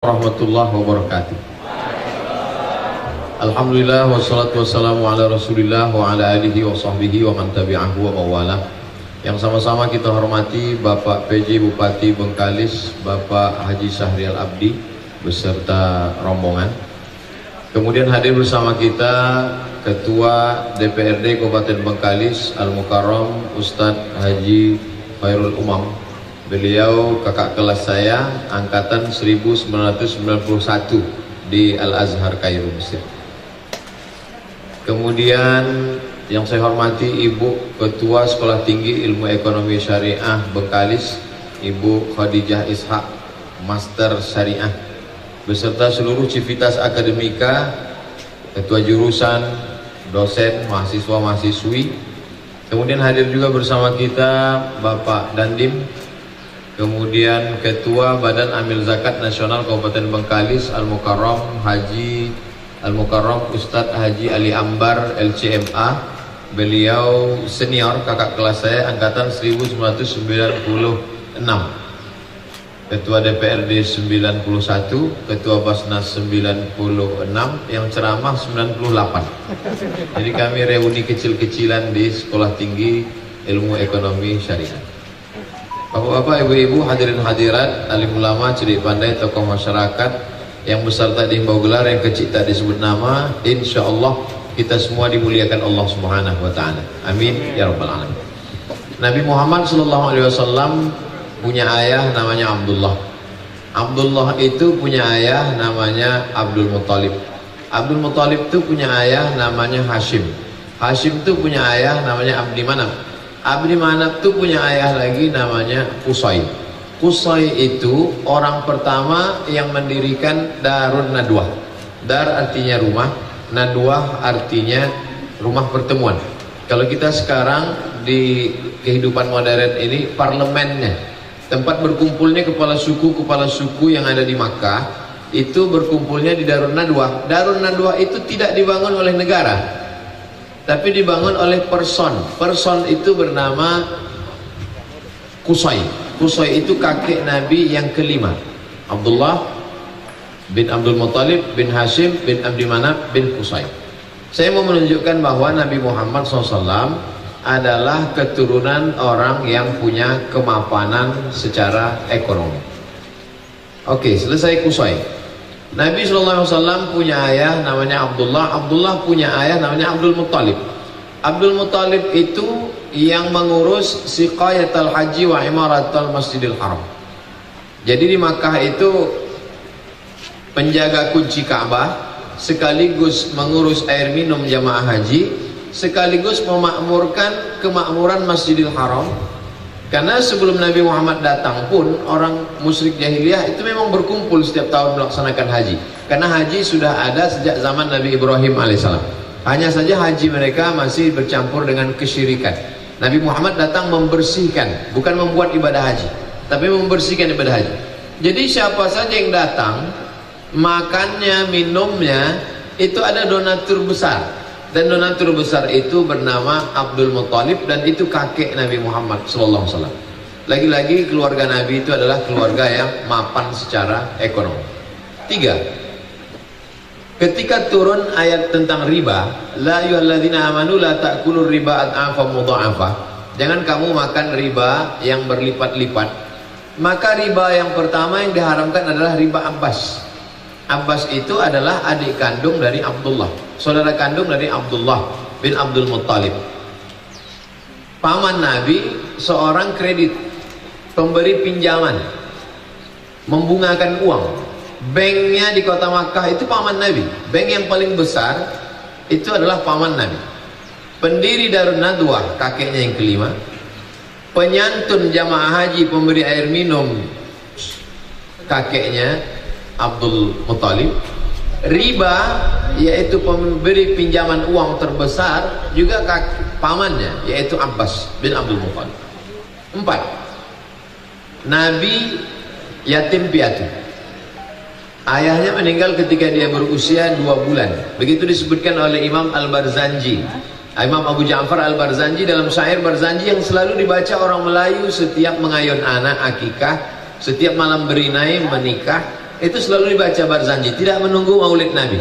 Warahmatullahi wabarakatuh. Alhamdulillah wassalatu wassalamu ala Rasulillah wa ala alihi wa sahbihi wa man tabi'ahu wa mawalah. Yang sama-sama kita hormati Bapak PJ Bupati Bengkalis, Bapak Haji Syahrial Abdi beserta rombongan. Kemudian hadir bersama kita Ketua DPRD Kabupaten Bengkalis Al-Mukarram Ustadz Haji Khairul Umam. Beliau kakak kelas saya angkatan 1991 di Al-Azhar Kairo, Mesir. Kemudian yang saya hormati Ibu Ketua Sekolah Tinggi Ilmu Ekonomi Syariah Bengkalis, Ibu Khadijah Ishak, Master Syariah, beserta seluruh civitas akademika, ketua jurusan, dosen, mahasiswa-mahasiswi. Kemudian hadir juga bersama kita Bapak Dandim, kemudian Ketua Badan Amil Zakat Nasional Kabupaten Bengkalis Al-Mukarram Ustadz Haji Ali Ambar LCMA. Beliau senior, kakak kelas saya angkatan 1996. Ketua DPRD 91, Ketua Basnas 96, yang ceramah 98. Jadi kami reuni kecil-kecilan di Sekolah Tinggi Ilmu Ekonomi Syariah. Bapak-bapak, ibu-ibu, hadirin hadirat, alim ulama, cerdik pandai, tokoh masyarakat yang besar tak dihimbau gelar, yang kecil tak disebut nama, insya Allah kita semua dimuliakan Allah Subhanahu wa Ta'ala. Amin ya rabbal alamin. Nabi Muhammad SAW punya ayah namanya Abdullah. Abdullah itu punya ayah namanya Abdul Muttalib. Abdul Muttalib itu punya ayah namanya Hashim. Hashim itu punya ayah namanya Abdi Manaf. Abdi Manaf itu punya ayah lagi namanya Qusay. Qusay itu orang pertama yang mendirikan Darun Nadwah. Dar artinya rumah, Nadwah artinya rumah pertemuan. Kalau kita sekarang di kehidupan modern ini, parlemennya, tempat berkumpulnya kepala suku yang ada di Makkah, itu berkumpulnya di Darun Nadwah. Darun Nadwah itu tidak dibangun oleh negara, tapi dibangun oleh person. Person itu bernama Qusay. Qusay itu kakek Nabi yang kelima, Abdullah bin Abdul Muttalib bin Hashim bin Abdi Manaf bin Qusay. Saya mau menunjukkan bahwa Nabi Muhammad SAW adalah keturunan orang yang punya kemapanan secara ekonomi. Oke, selesai Qusay. Nabi SAW punya ayah namanya Abdullah. Abdullah punya ayah namanya Abdul Muttalib. Abdul Muttalib itu yang mengurus siqayatul haji wa imaratul masjidil haram. Jadi di Makkah itu penjaga kunci Ka'bah, sekaligus mengurus air minum jamaah haji, sekaligus memakmurkan kemakmuran Masjidil Haram. Karena sebelum Nabi Muhammad datang pun orang musyrik jahiliyah itu memang berkumpul setiap tahun melaksanakan haji. Karena haji sudah ada sejak zaman Nabi Ibrahim alaihissalam. Hanya saja haji mereka masih bercampur dengan kesyirikan. Nabi Muhammad datang membersihkan, bukan membuat ibadah haji, tapi membersihkan ibadah haji. Jadi siapa saja yang datang, makannya, minumnya, itu ada donatur besar. Dan donatur besar itu bernama Abdul Muttalib, dan itu kakek Nabi Muhammad SAW. Lagi-lagi keluarga Nabi itu adalah keluarga yang mapan secara ekonomi. 3. Ketika turun ayat tentang riba, la ayyuhalladzina amanu la ta'kulur riba ad'afan mudha'afah. Jangan kamu makan riba yang berlipat-lipat. Maka riba yang pertama yang diharamkan adalah riba Abbas. Abbas itu adalah adik kandung dari Abdullah, saudara kandung dari Abdullah bin Abdul Muttalib. Paman Nabi, seorang kredit, pemberi pinjaman, membungakan uang. Banknya di kota Makkah itu paman Nabi. Bank yang paling besar itu adalah paman Nabi. Pendiri Darun Nadwah, kakeknya yang kelima. Penyantun jamaah haji, pemberi air minum, kakeknya Abdul Muttalib. Riba, yaitu pemberi pinjaman uang terbesar, juga pamannya, yaitu Abbas bin Abdul Muttalib. 4. Nabi yatim piatu. Ayahnya meninggal ketika dia berusia 2 bulan. Begitu disebutkan oleh Imam Al-Barzanji, Imam Abu Ja'far Al-Barzanji, dalam syair Barzanji yang selalu dibaca orang Melayu setiap mengayun anak akikah, setiap malam berinai menikah, itu selalu dibaca Barzanji, tidak menunggu maulid Nabi.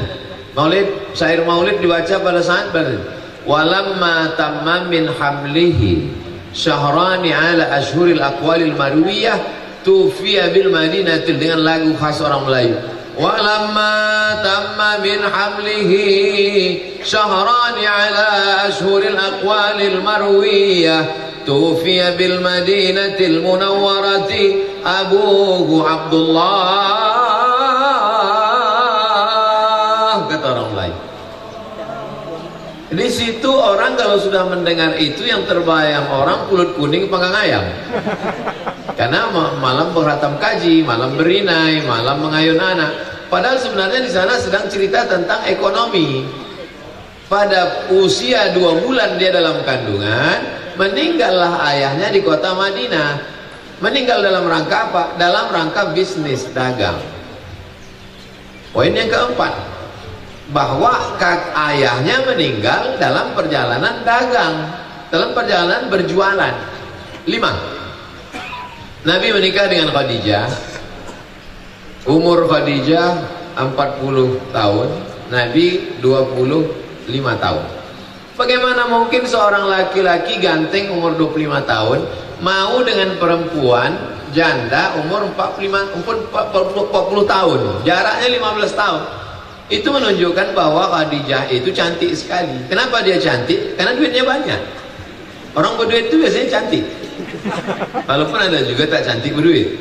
Maulid, syair maulid dibaca pada saat Barzanji. Walamma tamma min hamlihi syahrani ala ashhuril aqwalil marwiyah tufiya bil madinatil, dengan lagu khas orang Melayu. Walamma tamma min hamlihi syahrani ala ashhuril aqwalil marwiyah tufiya bil madinatil munawwarati abuhu Abdullah, kata orang Melayu. Di situ orang kalau sudah mendengar itu, yang terbayang orang kulit kuning panggang ayam. Karena malam berhatam kaji, malam berinai, malam mengayun anak. Padahal sebenarnya di sana sedang cerita tentang ekonomi. Pada usia 2 bulan dia dalam kandungan, meninggallah ayahnya di kota Madinah. Meninggal dalam rangka apa? Dalam rangka bisnis dagang. Poin yang keempat, bahwa ayahnya meninggal dalam perjalanan dagang, dalam perjalanan berjualan. 5. Nabi menikah dengan Khadijah. Umur Khadijah 40 tahun, Nabi 25 tahun. Bagaimana mungkin seorang laki-laki ganteng umur 25 tahun mau dengan perempuan janda umur 40 tahun, jaraknya 15 tahun. Itu menunjukkan bahwa Khadijah itu cantik sekali. Kenapa dia cantik? Karena duitnya banyak. Orang berduit itu biasanya cantik, walaupun ada juga tak cantik berduit.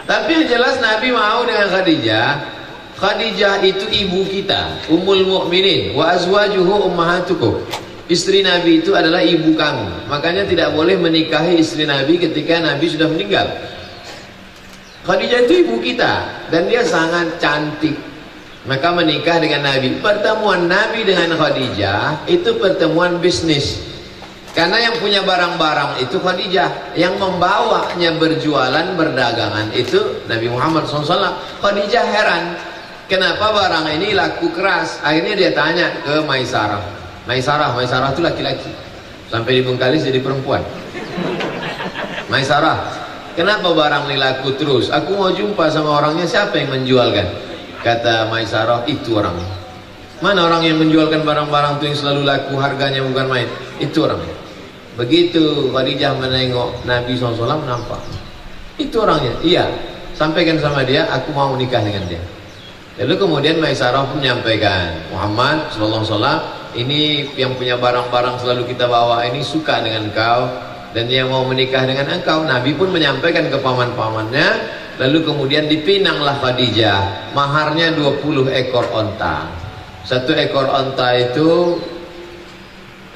Tapi yang jelas Nabi mau dengan Khadijah. Khadijah itu ibu kita, Ummul Mukminin, wa azwajuhu ummahatukum. Istri Nabi itu adalah ibu kamu. Makanya tidak boleh menikahi istri Nabi ketika Nabi sudah meninggal. Khadijah itu ibu kita dan dia sangat cantik. Maka menikah dengan Nabi. Pertemuan Nabi dengan Khadijah itu pertemuan bisnis. Karena yang punya barang-barang itu Khadijah, yang membawanya berjualan berdagangan itu Nabi Muhammad SAW. Khadijah heran, kenapa barang ini laku keras. Akhirnya dia tanya ke Maisarah. Maisarah itu laki-laki, sampai di Bengkalis jadi perempuan. Maisarah, kenapa barang ini laku terus? Aku mau jumpa sama orangnya, siapa yang menjualkan? Kata Maisarah, itu orangnya. Mana orang yang menjualkan barang-barang itu yang selalu laku, harganya bukan main? Itu orangnya. Begitu Khadijah menengok Nabi SAW, nampak itu orangnya. Iya, sampaikan sama dia, aku mau nikah dengan dia. Lalu kemudian Maisarah pun menyampaikan, Muhammad SAW, ini yang punya barang-barang selalu kita bawa ini suka dengan engkau dan dia mau menikah dengan engkau. Nabi pun menyampaikan ke paman-pamannya. Lalu kemudian dipinanglah Khadijah, maharnya 20 ekor onta. 1 ekor onta itu,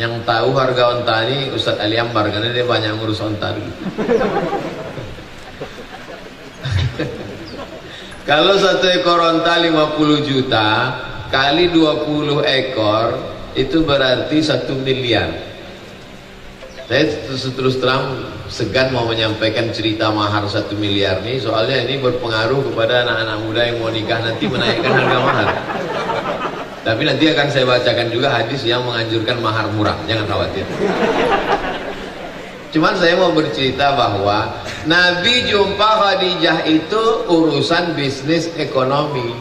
yang tahu harga onta ini Ustadz Ali Ambar, karena dia banyak ngurus onta dulu. Kalau 1 ekor onta 50 juta kali 20 ekor itu berarti 1 miliar. Saya terus terang segan mau menyampaikan cerita mahar 1 miliar nih, soalnya ini berpengaruh kepada anak-anak muda yang mau nikah nanti menaikkan harga mahar. Tapi nanti akan saya bacakan juga hadis yang menganjurkan mahar murah, jangan khawatir. Cuman saya mau bercerita bahwa Nabi jumpa Khadijah itu urusan bisnis ekonomi,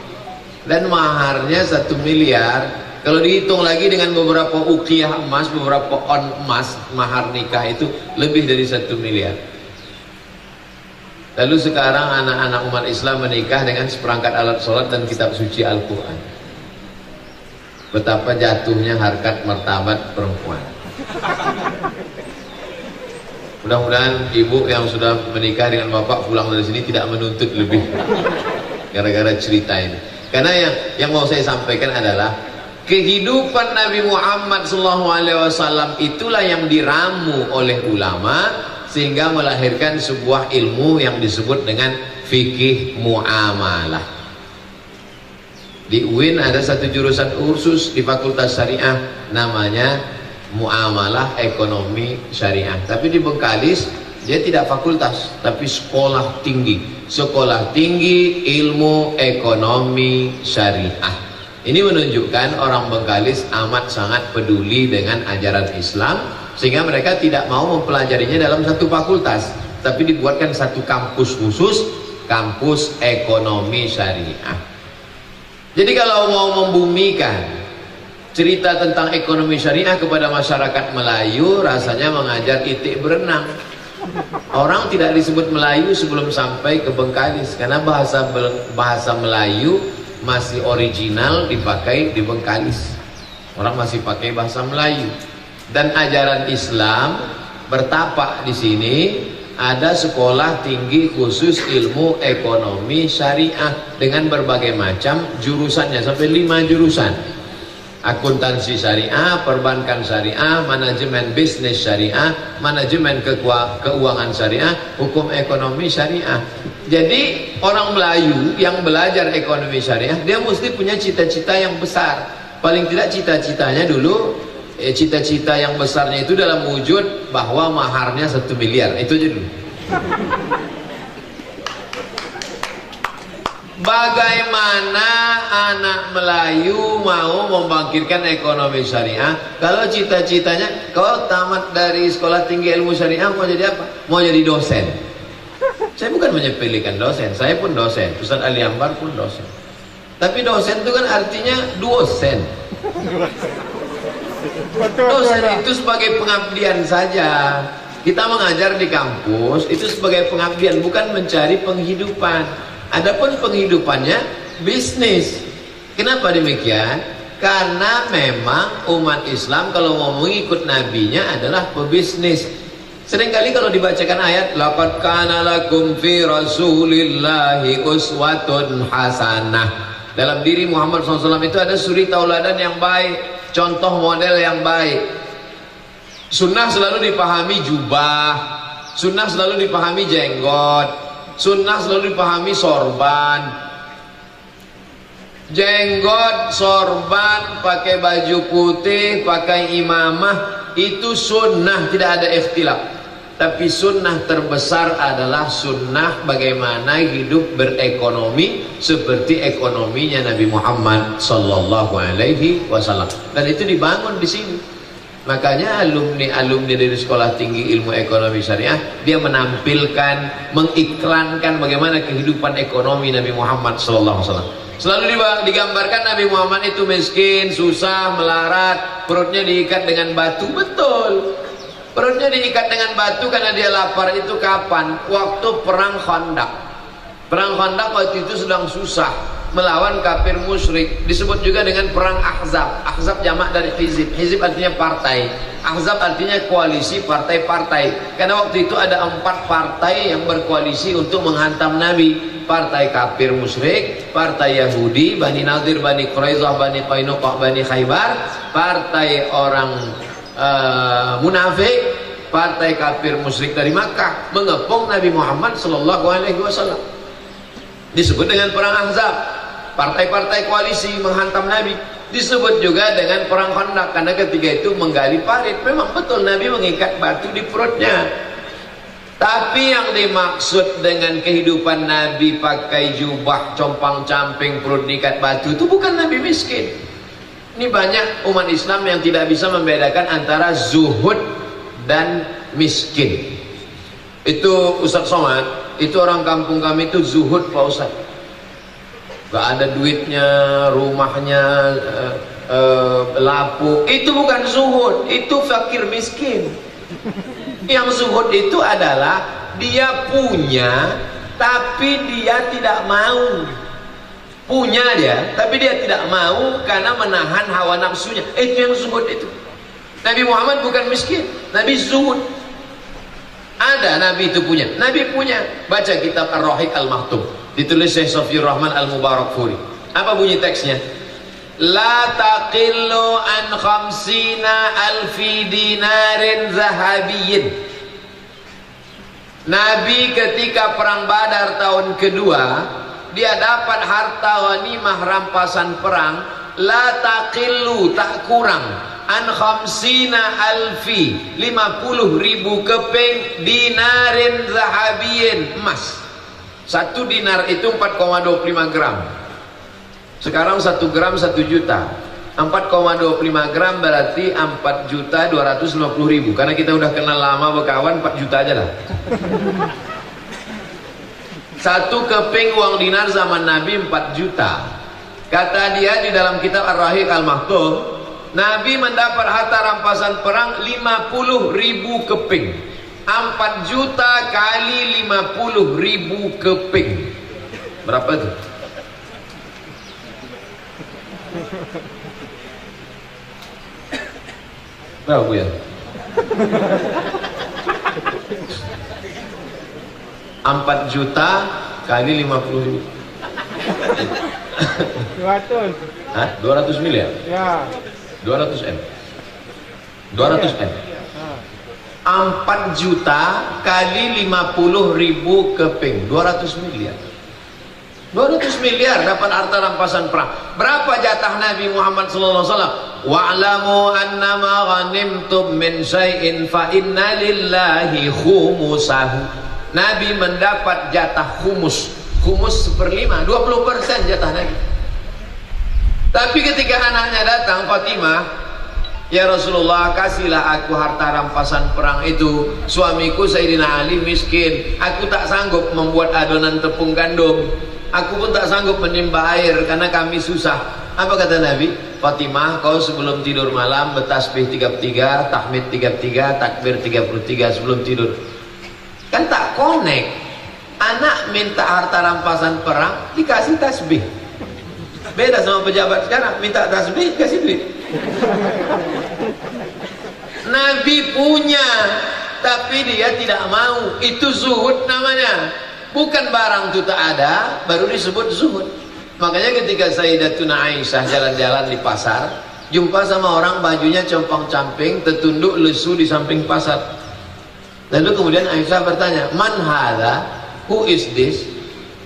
dan maharnya 1 miliar. Kalau dihitung lagi dengan beberapa uqiyah emas, beberapa on emas, mahar nikah itu lebih dari 1 miliar. Lalu sekarang anak-anak umat Islam menikah dengan seperangkat alat sholat dan kitab suci Al-Quran. Betapa jatuhnya harkat martabat perempuan. Mudah-mudahan ibu yang sudah menikah dengan bapak pulang dari sini tidak menuntut lebih gara-gara cerita ini. Karena yang mau saya sampaikan adalah kehidupan Nabi Muhammad SAW itulah yang diramu oleh ulama sehingga melahirkan sebuah ilmu yang disebut dengan fikih muamalah. Di UIN ada satu jurusan khusus di Fakultas Syariah namanya muamalah ekonomi syariah. Tapi di Bengkalis dia tidak fakultas tapi sekolah tinggi. Sekolah tinggi ilmu ekonomi syariah. Ini menunjukkan orang Bengkalis amat sangat peduli dengan ajaran Islam, sehingga mereka tidak mau mempelajarinya dalam satu fakultas, tapi dibuatkan satu kampus khusus kampus ekonomi syariah. Jadi kalau mau membumikan cerita tentang ekonomi syariah kepada masyarakat Melayu, rasanya mengajar itik berenang. Orang tidak disebut Melayu sebelum sampai ke Bengkalis, karena bahasa Melayu masih original dipakai di Bengkalis. Orang masih pakai bahasa Melayu. Dan ajaran Islam bertapak di sini. Ada sekolah tinggi khusus ilmu ekonomi syariah dengan berbagai macam jurusannya, sampai 5 jurusan. Akuntansi syariah, perbankan syariah, manajemen bisnis syariah, manajemen keuangan syariah, hukum ekonomi syariah. Jadi orang Melayu yang belajar ekonomi syariah, dia mesti punya cita-cita yang besar. Paling tidak cita-citanya dulu, cita-cita yang besarnya itu dalam wujud bahwa maharnya 1 miliar. Itu aja dulu. Bagaimana anak Melayu mau membangkitkan ekonomi syariah kalau cita-citanya, kau tamat dari sekolah tinggi ilmu syariah mau jadi apa? Mau jadi dosen. Saya bukan menyepelekan dosen, saya pun dosen, Ustaz Ali Ambar pun dosen. Tapi dosen itu kan artinya dosen. Dosen itu sebagai pengabdian saja. Kita mengajar di kampus itu sebagai pengabdian, bukan mencari penghidupan. Adapun penghidupannya bisnis. Kenapa demikian? Karena memang umat Islam kalau mau mengikut nabinya adalah pebisnis. Seringkali kalau dibacakan ayat laqad kana lakum fi rasulillahi uswatun hasanah, dalam diri Muhammad SAW itu ada suri tauladan yang baik, contoh model yang baik. Sunnah selalu dipahami jubah, sunnah selalu dipahami jenggot, sunnah selalu dipahami sorban. Jenggot, sorban, pakai baju putih, pakai imamah, itu sunnah, tidak ada ikhtilaf. Tapi sunnah terbesar adalah sunnah bagaimana hidup berekonomi seperti ekonominya Nabi Muhammad sallallahu alaihi wasallam. Dan itu dibangun di sini. Makanya alumni dari Sekolah Tinggi Ilmu Ekonomi Syariah, dia menampilkan, mengiklankan bagaimana kehidupan ekonomi Nabi Muhammad sallallahu alaihi wasallam. Selalu digambarkan Nabi Muhammad itu miskin, susah, melarat, perutnya diikat dengan batu. Betul. Perutnya diikat dengan batu karena dia lapar. Itu kapan? Waktu perang Khandaq. Perang Khandaq waktu itu sedang susah melawan kafir musyrik. Disebut juga dengan perang Ahzab. Ahzab jamak dari hizib. Hizib artinya partai. Ahzab artinya koalisi partai-partai. Karena waktu itu ada 4 partai yang berkoalisi untuk menghantam Nabi. Partai kafir musyrik, partai Yahudi, Bani Nadir, Bani Quraizah, Bani Qainuqa, Bani Khaybar, partai orang munafik, partai kafir musyrik dari Makkah mengepung Nabi Muhammad sallallahu alaihi wasallam. Disebut dengan perang Ahzab. Partai-partai koalisi menghantam Nabi. Disebut juga dengan perang Khandaq karena ketika itu menggali parit. Memang betul Nabi mengikat batu di perutnya. Tapi yang dimaksud dengan kehidupan Nabi pakai jubah, compang-camping, perut diikat batu, itu bukan Nabi miskin. Ini banyak umat Islam yang tidak bisa membedakan antara zuhud dan miskin. Itu Ustaz Somad, itu orang kampung kami itu zuhud Pak Ustaz. Gak ada duitnya, rumahnya lapuk. Itu bukan zuhud, itu fakir miskin. Yang zuhud itu adalah dia punya tapi dia tidak mau. Punya dia tapi dia tidak mau karena menahan hawa nafsunya. Itu yang zuhud itu. Nabi Muhammad bukan miskin, Nabi zuhud. Ada Nabi itu punya. Nabi punya. Baca kitab Ar-Rahiq Al-Maktum, ditulis Syekh Sofiyur Rahman Al-Mubarakfuri. Apa bunyi teksnya? La taqillu an khamsina alfi dinarin zahabiyyin. Nabi ketika perang Badar tahun kedua, dia dapat harta ghanimah rampasan perang. La taqillu, tak kurang, an khamsina alfi, 50.000 keping dinarin zahabiyyin, emas. 1 dinar itu 4,25 gram. Sekarang 1 gram 1 juta. 4,25 gram berarti 4.250.000. Karena kita udah kenal lama berkawan, 4 juta aja lah. Satu keping uang dinar zaman Nabi 4 juta. Kata dia di dalam kitab Ar-Rahiq Al-Maktum, Nabi mendapat harta rampasan perang 50.000 keping. 4 juta kali 50.000 keping. Berapa itu? Berapa ya? 4 juta kali 50.000. 200. Hah? 200 miliar? Ya. 200 M. 200 M. 4 juta kali 50.000 keping, 200 miliar. 200 miliar dapat harta rampasan perang. Berapa jatah Nabi Muhammad sallallahu alaihi wasallam? Wa'lamu annama ghanimtum min syai'in fa inna lillahi khumusahu. Nabi mendapat jatah khumus. Khumus 1/5, 20% jatah Nabi. Tapi ketika anaknya datang, Fatimah, ya Rasulullah, kasihlah aku harta rampasan perang itu. Suamiku Sayyidina Ali miskin, aku tak sanggup membuat adonan tepung gandum, aku pun tak sanggup menimba air karena kami susah. Apa kata Nabi? Fatimah, kau sebelum tidur malam bertasbih 33, tahmid 33, takbir 33 sebelum tidur. Kan tak connect. Anak minta harta rampasan perang, dikasih tasbih. Beda sama pejabat sekarang, minta tasbih, kasih duit. Nabi punya, tapi dia tidak mau. Itu zuhud namanya. Bukan barang itu tak ada, baru disebut zuhud. Makanya ketika Sayyidatuna Aisyah jalan-jalan di pasar, jumpa sama orang bajunya compang-camping, tertunduk lesu di samping pasar. Lalu kemudian Aisyah bertanya, man hadha? Who is this?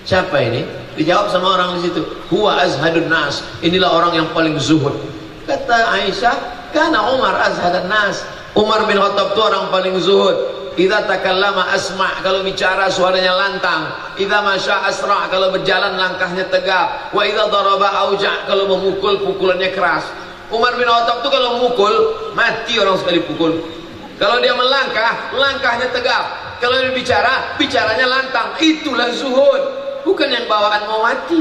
Siapa ini? Dijawab sama orang di situ, huwa azhadun nas. Inilah orang yang paling zuhud. Kata Aisyah, karena Umar azhadun nas. Umar bin Khattab itu orang paling zuhud. Idza takallama asma', kalau bicara suaranya lantang. Idza masya asra', kalau berjalan langkahnya tegap. Wa idza daraba auja', kalau memukul pukulannya keras. Umar bin Khattab itu kalau memukul mati orang sekali pukul. Kalau dia melangkah, langkahnya tegap. Kalau dia bicara, bicaranya lantang. Itulah zuhud. Bukan yang bawaan mau mati.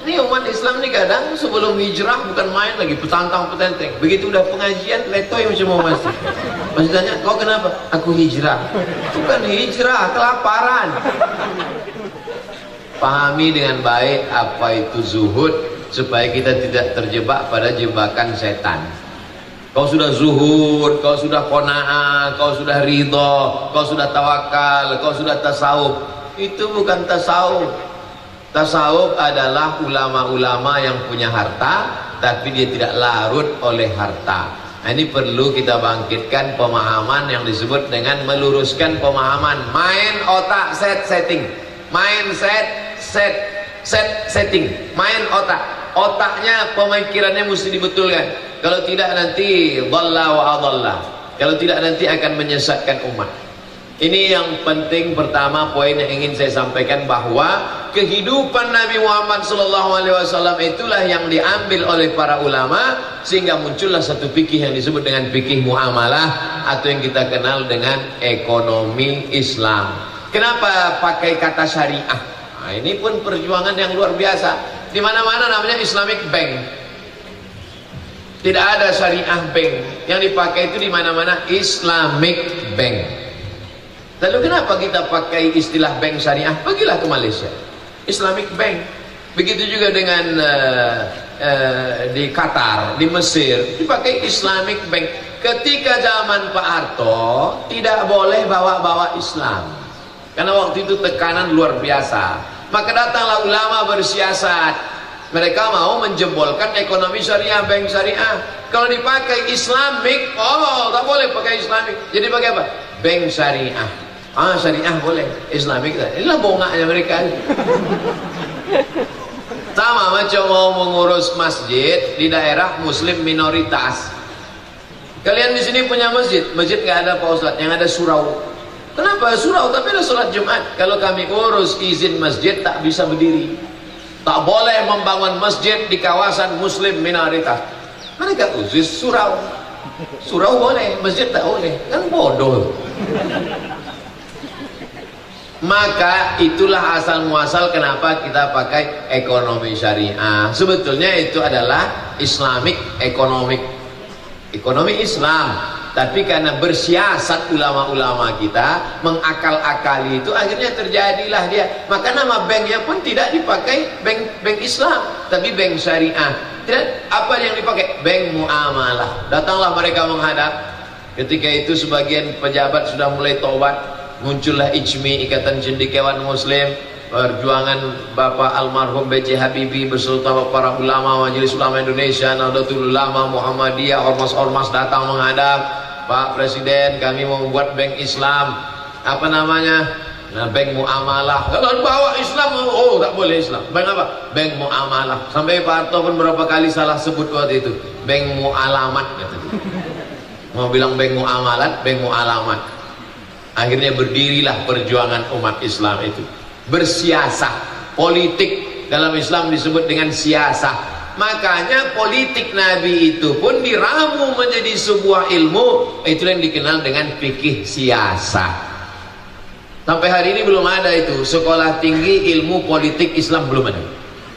Ini umat Islam nih kadang sebelum hijrah bukan main lagi, petantang petenteng. Begitu udah pengajian, letoy macam mau masih. Masih tanya, kau kenapa? Aku hijrah. Bukan hijrah, kelaparan. Pahami dengan baik apa itu zuhud, supaya kita tidak terjebak pada jebakan setan. Kau sudah zuhud, kau sudah qanaah, kau sudah ridho, kau sudah tawakal, kau sudah tasawuf. Itu bukan tasawuf. Tasawuf adalah ulama-ulama yang punya harta, tapi dia tidak larut oleh harta. Nah, ini perlu kita bangkitkan pemahaman yang disebut dengan meluruskan pemahaman. Main otak setting, main setting, main otak. Otaknya, pemikirannya mesti dibetulkan. Kalau tidak nanti dhalla wa adalla. Kalau tidak nanti akan menyesatkan umat. Ini yang penting pertama, poin yang ingin saya sampaikan, bahwa kehidupan Nabi Muhammad SAW itulah yang diambil oleh para ulama, sehingga muncullah satu fikih yang disebut dengan fikih muamalah, atau yang kita kenal dengan ekonomi Islam. Kenapa pakai kata syariah? Nah, ini pun perjuangan yang luar biasa. Di mana-mana namanya Islamic Bank. Tidak ada syariah bank. Yang dipakai itu di mana-mana Islamic Bank. Lalu kenapa kita pakai istilah bank syariah? Pergilah ke Malaysia, Islamic Bank. Begitu juga dengan di Qatar, di Mesir, dipakai Islamic Bank. Ketika zaman Pak Harto, tidak boleh bawa-bawa Islam, karena waktu itu tekanan luar biasa. Maka datanglah ulama bersiasat. Mereka mau menjebolkan ekonomi syariah, bank syariah. Kalau dipakai Islamic, oh tak boleh pakai Islamic. Jadi pakai apa? Bank syariah. Ah, syariah boleh, Islamic tak. Inilah bongaknya mereka. Sama macam mau mengurus masjid di daerah muslim minoritas. Kalian di sini punya masjid, masjid nggak ada Pak Ustadz, yang ada surau. Kenapa surau? Tapi ada sholat Jumat. Kalau kami urus izin masjid, tak bisa berdiri. Tak boleh membangun masjid di kawasan muslim minoritas. Mereka usus surau. Surau boleh, masjid tak boleh. Kan bodoh. Maka itulah asal muasal kenapa kita pakai ekonomi syariah. Sebetulnya itu adalah Islamic ekonomi Islam, tapi karena bersiasat ulama-ulama kita mengakal-akali itu, akhirnya terjadilah dia. Maka nama banknya pun tidak dipakai bank Islam, tapi bank syariah. Apa yang dipakai? Bank muamalah. Datanglah mereka menghadap. Ketika itu sebagian pejabat sudah mulai taubat, muncullah IJMI, Ikatan Cendekiawan Muslim, perjuangan Bapak almarhum B.J. Habibie beserta para ulama Majelis Ulama Indonesia, Nahdlatul Ulama, Muhammadiyah, ormas-ormas datang menghadap Pak Presiden, kami mau membuat bank Islam. Apa namanya? Nah, bank muamalah. Kalau bawa Islam, oh tak boleh Islam. Bank apa? Bank muamalah. Sampai Pak Harto pun berapa kali salah sebut waktu itu. Bank mualamat katanya. Mau bilang bank muamalat, bank mualamat. Akhirnya berdirilah perjuangan umat Islam itu. Bersiasah. Politik dalam Islam disebut dengan siasah. Makanya politik Nabi itu pun diramu menjadi sebuah ilmu. Itu yang dikenal dengan fikih siasah. Sampai hari ini belum ada itu. Sekolah tinggi ilmu politik Islam belum ada.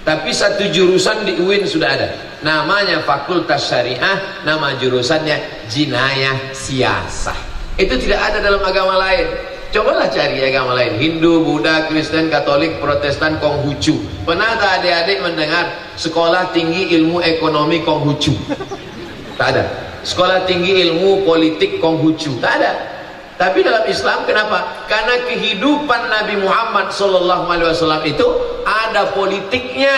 Tapi satu jurusan di UIN sudah ada. Namanya Fakultas Syariah, nama jurusannya Jinayah Siasah. Itu tidak ada dalam agama lain. Cobalah cari agama lain, Hindu, Buddha, Kristen, Katolik, Protestan, Konghucu. Pernah tak adik-adik mendengar sekolah tinggi ilmu ekonomi Konghucu? Tak ada. Sekolah tinggi ilmu politik Konghucu? Tak ada. Tapi dalam Islam kenapa? Karena kehidupan Nabi Muhammad SAW itu ada politiknya.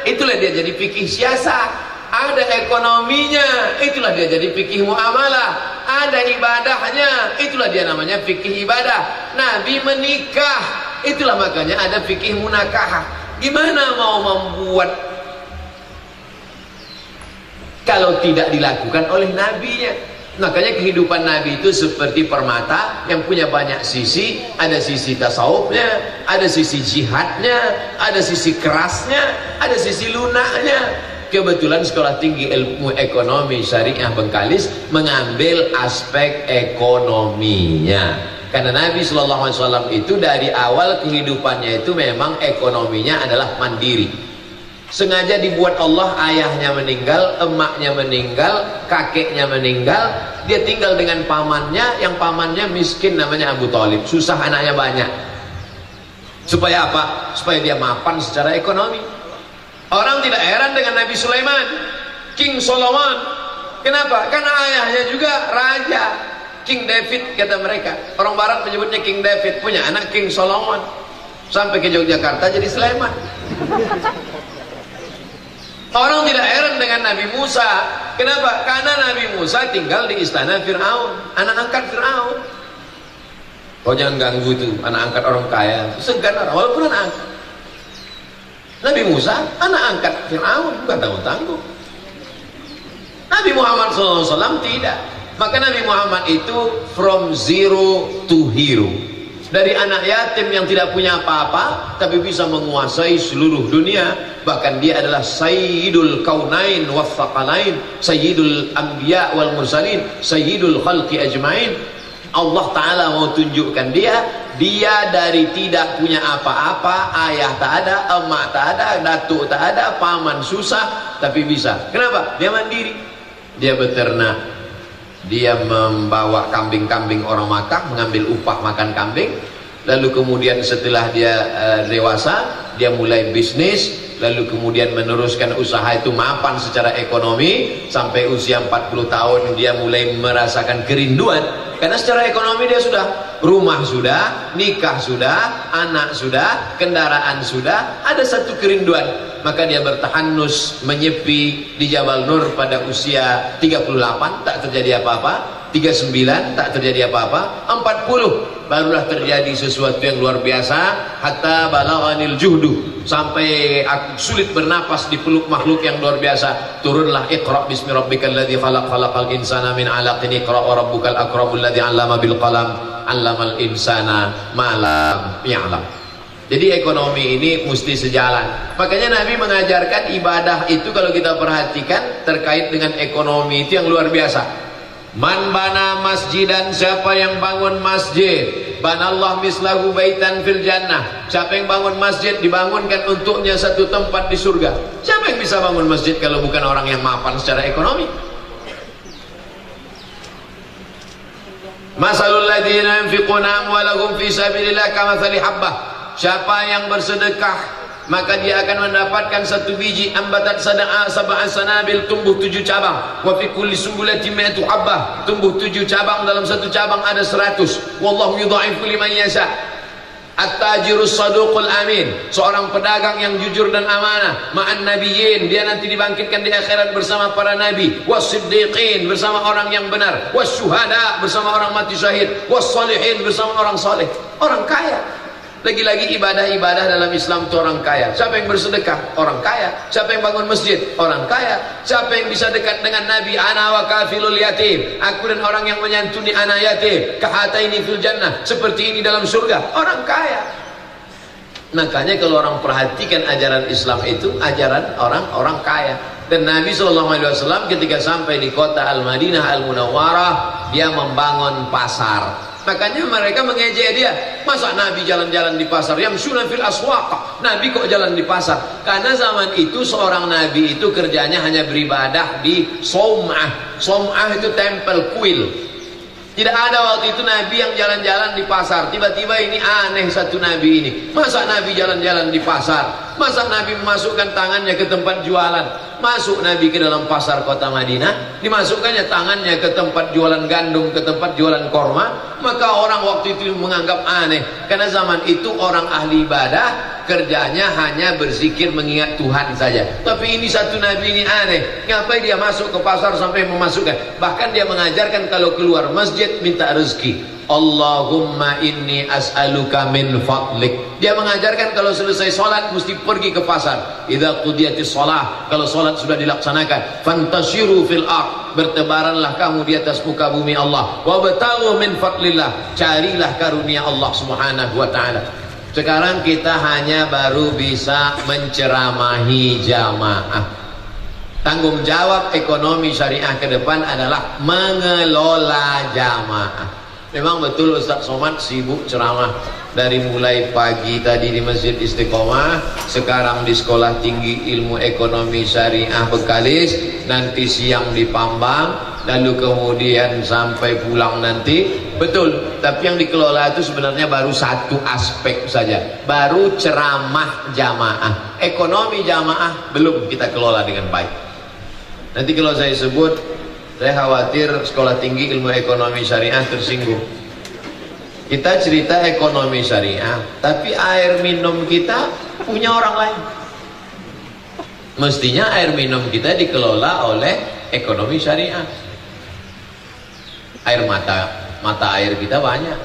Itulah dia jadi fikih siasah. Ada ekonominya, itulah dia jadi fikih muamalah. Ada ibadahnya, itulah dia namanya fikih ibadah. Nabi menikah, itulah makanya ada fikih munakahah. Gimana mau membuat kalau tidak dilakukan oleh nabinya? Makanya kehidupan Nabi itu seperti permata yang punya banyak sisi. Ada sisi tasawufnya, ada sisi jihadnya, ada sisi kerasnya, ada sisi lunaknya. Kebetulan sekolah tinggi ilmu ekonomi syariah Bengkalis mengambil aspek ekonominya. Karena Nabi SAW itu dari awal kehidupannya itu memang ekonominya adalah mandiri. Sengaja dibuat Allah, ayahnya meninggal, emaknya meninggal, kakeknya meninggal, dia tinggal dengan pamannya, yang pamannya miskin namanya Abu Thalib, susah anaknya banyak. Supaya apa? Supaya dia mapan secara ekonomi. Orang tidak heran dengan Nabi Sulaiman, King Solomon. Kenapa? Karena ayahnya juga raja, King David kata mereka. Orang barat menyebutnya King David, punya anak King Solomon. Sampai ke Yogyakarta jadi Sulaiman. Orang tidak heran dengan Nabi Musa. Kenapa? Karena Nabi Musa tinggal di istana Fir'aun, anak angkat Fir'aun. Kau jangan ganggu tuh anak angkat orang kaya, segan orang, walaupun anak angkat. Nabi Musa anak angkat Fir'aun, bukan tanggung-tanggung. Nabi Muhammad SAW tidak. Maka Nabi Muhammad itu from zero to hero. Dari anak yatim yang tidak punya apa-apa tapi bisa menguasai seluruh dunia. Bahkan dia adalah Sayyidul Kaunain Wathaqalain, Sayyidul Anbiya wal Mursalin, Sayyidul Khalqi Ajmain. Allah Ta'ala mau tunjukkan dia dari tidak punya apa-apa, ayah tak ada, emak tak ada, datuk tak ada, paman susah, tapi bisa. Kenapa? Dia mandiri. Dia beternak. Dia membawa kambing-kambing orang Makkah, mengambil upah makan kambing. Lalu kemudian setelah dia dewasa, dia mulai bisnis. Lalu kemudian meneruskan usaha itu mapan secara ekonomi. Sampai usia 40 tahun dia mulai merasakan kerinduan. Karena secara ekonomi dia sudah rumah sudah, nikah sudah, anak sudah, kendaraan sudah, ada satu kerinduan. Maka dia bertahanus menyepi di Jabal Nur pada usia 38, tak terjadi apa-apa. 39 tak terjadi apa-apa. 40 barulah terjadi sesuatu yang luar biasa. Hatta balaghanil juhdu, sampai aku sulit bernapas di peluk makhluk yang luar biasa. Turunlah Iqra bismi rabbikal ladzi khalaq, khalaqal insana min 'alaqin, Iqra wa rabbukal akramul ladzi 'allama bil qalam, 'allamal insana ma lam ya'lam. Jadi ekonomi ini mesti sejalan. Makanya Nabi mengajarkan ibadah itu kalau kita perhatikan terkait dengan ekonomi itu yang luar biasa. Man bana masjidan, siapa yang bangun masjid, banallah mislahu baitan fil jannah. Siapa yang bangun masjid, dibangunkan untuknya satu tempat di surga. Siapa yang bisa bangun masjid kalau bukan orang yang mapan secara ekonomi? Masalul ladzina yunfiquna amwalahum fi sabilillah kamathali habbah. Siapa yang bersedekah maka dia akan mendapatkan satu biji ambatat sab'a sanabil, tumbuh 7 cabang. Wa fi kulli sumbulatin mi'atu habbah, tumbuh 7 cabang, dalam satu cabang ada 100. Wallahu yudha'ifu liman yasha. At-tajirus saduqul amin, seorang pedagang yang jujur dan amanah. Ma'an nabiyyin, dia nanti dibangkitkan di akhirat bersama para nabi. Was-siddiqin, bersama orang yang benar. Was-syuhada, bersama orang mati syahid. Was-salihin, bersama orang saleh. Orang kaya. Lagi-lagi ibadah-ibadah dalam Islam itu orang kaya. Siapa yang bersedekah? Orang kaya. Siapa yang bangun masjid? Orang kaya. Siapa yang bisa dekat dengan Nabi? Ana wa kafilul yatim, aku dan orang yang menyantuni anak yatim. Kahataini fil jannah, seperti ini dalam surga. Orang kaya. Makanya kalau orang perhatikan ajaran Islam itu ajaran orang-orang kaya. Dan Nabi SAW ketika sampai di kota Al-Madinah Al-Munawwarah, dia membangun pasar. Makanya mereka mengejek dia. Masa Nabi jalan-jalan di pasar? Yang sunnah fil aswaq, Nabi kok jalan di pasar? Karena zaman itu seorang Nabi itu kerjanya hanya beribadah di Som'ah. Som'ah itu tempel kuil. Tidak ada waktu itu Nabi yang jalan-jalan di pasar. Tiba-tiba ini aneh satu Nabi ini. Masa Nabi jalan-jalan di pasar? Masa Nabi memasukkan tangannya ke tempat jualan? Masuk Nabi ke dalam pasar kota Madinah, dimasukkannya tangannya ke tempat jualan gandum, ke tempat jualan korma. Maka orang waktu itu menganggap aneh, karena zaman itu orang ahli ibadah kerjanya hanya berzikir mengingat Tuhan saja. Tapi ini satu Nabi ini aneh, ngapain dia masuk ke pasar sampai memasukkan? Bahkan dia mengajarkan kalau keluar masjid minta rezeki. Allahumma inni as'aluka min fadlik. Dia mengajarkan kalau selesai sholat mesti pergi ke pasar. Idza qudiyatis shalah, kalau sholat sudah dilaksanakan, fantashiru fil ard, bertebaranlah kamu di atas muka bumi Allah. Wabtaghu min fadlillah, carilah karunia Allah Subhanahu wa taala. Sekarang kita hanya baru bisa menceramahi jamaah. Tanggung jawab ekonomi syariah ke depan adalah mengelola jamaah. Memang betul Ustaz Somad sibuk ceramah dari mulai pagi tadi di Masjid Istiqomah, sekarang di Sekolah Tinggi Ilmu Ekonomi Syariah Bekalis, nanti siang di Pambang, lalu kemudian sampai pulang nanti. Betul, tapi yang dikelola itu sebenarnya baru satu aspek saja, baru ceramah jamaah. Ekonomi jamaah belum kita kelola dengan baik. Nanti kalau saya sebut, saya khawatir Sekolah Tinggi Ilmu Ekonomi Syariah tersinggung. Kita cerita ekonomi syariah, tapi air minum kita punya orang lain. Mestinya air minum kita dikelola oleh ekonomi syariah. Air mata air kita banyak.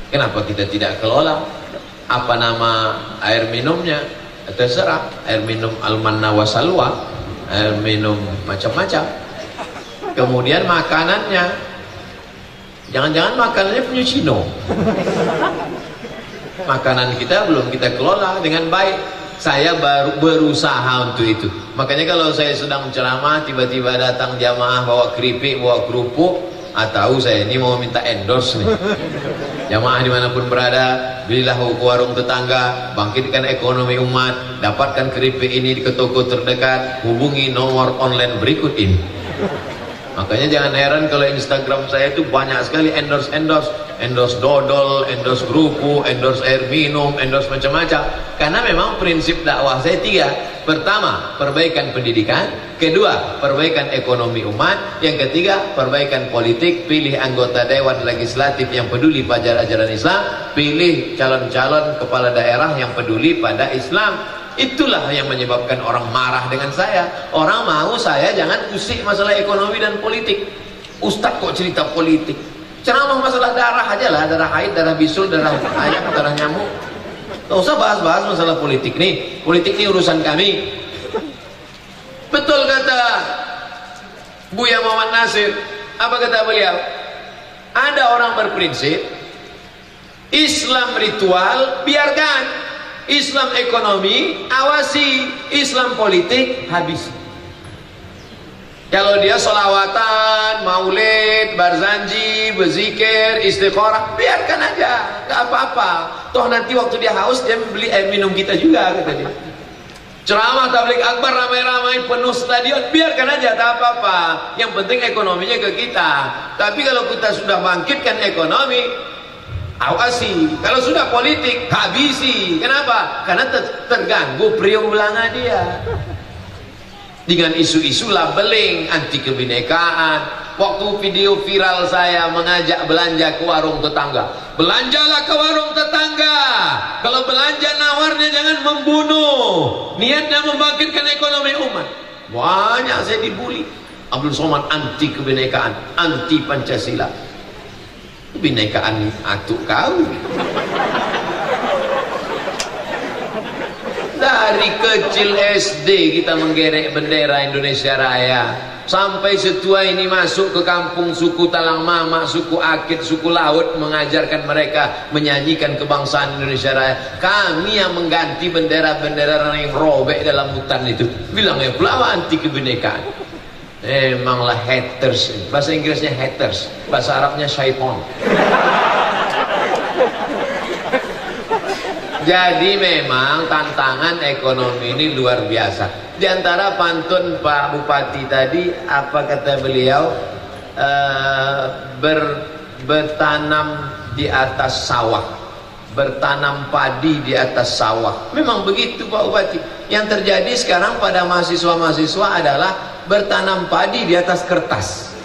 Kenapa kita tidak kelola? Apa nama air minumnya? Terserah. Air minum al-manna wa salwa, air minum macam-macam. Kemudian makanannya, jangan-jangan makanannya punya Cino. Makanan kita belum kita kelola dengan baik. Saya baru berusaha untuk itu. Makanya kalau saya sedang ceramah, tiba-tiba datang jamaah bawa keripik, bawa kerupuk, tahu saya ini mau minta endorse nih. Jamaah dimanapun berada, belilah ke warung tetangga, bangkitkan ekonomi umat, dapatkan keripik ini ke toko terdekat, hubungi nomor online berikut ini. Makanya jangan heran kalau Instagram saya itu banyak sekali endorse dodol, endorse kerupuk, endorse air minum, endorse macam-macam. Karena memang prinsip dakwah saya 3. Pertama, perbaikan pendidikan. Kedua, perbaikan ekonomi umat. Yang ketiga, perbaikan politik. Pilih anggota dewan legislatif yang peduli pada ajaran Islam. Pilih calon-calon kepala daerah yang peduli pada Islam. Itulah yang menyebabkan orang marah dengan saya. Orang mau saya jangan usik masalah ekonomi dan politik. Ustadz kok cerita politik? Ceramah masalah darah aja lah, darah haid, darah bisul, darah ayam, darah nyamuk. Gak usah bahas-bahas masalah politik nih. Politik ini urusan kami. Betul kata Buya Muhammad Nasir. Apa kata beliau? Ada orang berprinsip Islam ritual biarkan, Islam ekonomi awasi, Islam politik habis. Kalau dia solawatan, maulid, barzanji, berzikir, istiqorah, biarkan aja, gak apa-apa. Toh nanti waktu dia haus, dia beli air minum kita juga, kata dia. Ceramah tabligh akbar ramai-ramai penuh stadion, biarkan aja, tak apa-apa. Yang penting ekonominya ke kita. Tapi kalau kita sudah bangkitkan ekonomi, awasi. Kalau sudah politik, habisi. Kenapa? Karena terganggu periulangan dia dengan isu-isu labeling anti kebinekaan. Waktu video viral saya mengajak belanja ke warung tetangga, belanjalah ke warung tetangga. Kalau belanja nawarnya jangan membunuh, niatnya membangkitkan ekonomi umat. Banyak saya dibully. Abdul Somad anti kebinekaan, anti Pancasila. Kebinekaan atuk kau. Dari kecil SD kita menggerek bendera Indonesia Raya, sampai setua ini masuk ke kampung suku Talang Mama, suku Akit, suku Laut, mengajarkan mereka menyanyikan kebangsaan Indonesia Raya. Kami yang mengganti bendera-bendera yang robek dalam hutan itu. Bilangnya pula anti kebinekaan. Emanglah haters. Bahasa Inggrisnya haters, bahasa Arabnya syaiton. Jadi memang tantangan ekonomi ini luar biasa. Di antara pantun Pak Bupati tadi, apa kata beliau? Bertanam di atas sawah, bertanam padi di atas sawah. Memang begitu Pak Bupati. Yang terjadi sekarang pada mahasiswa-mahasiswa adalah bertanam padi di atas kertas.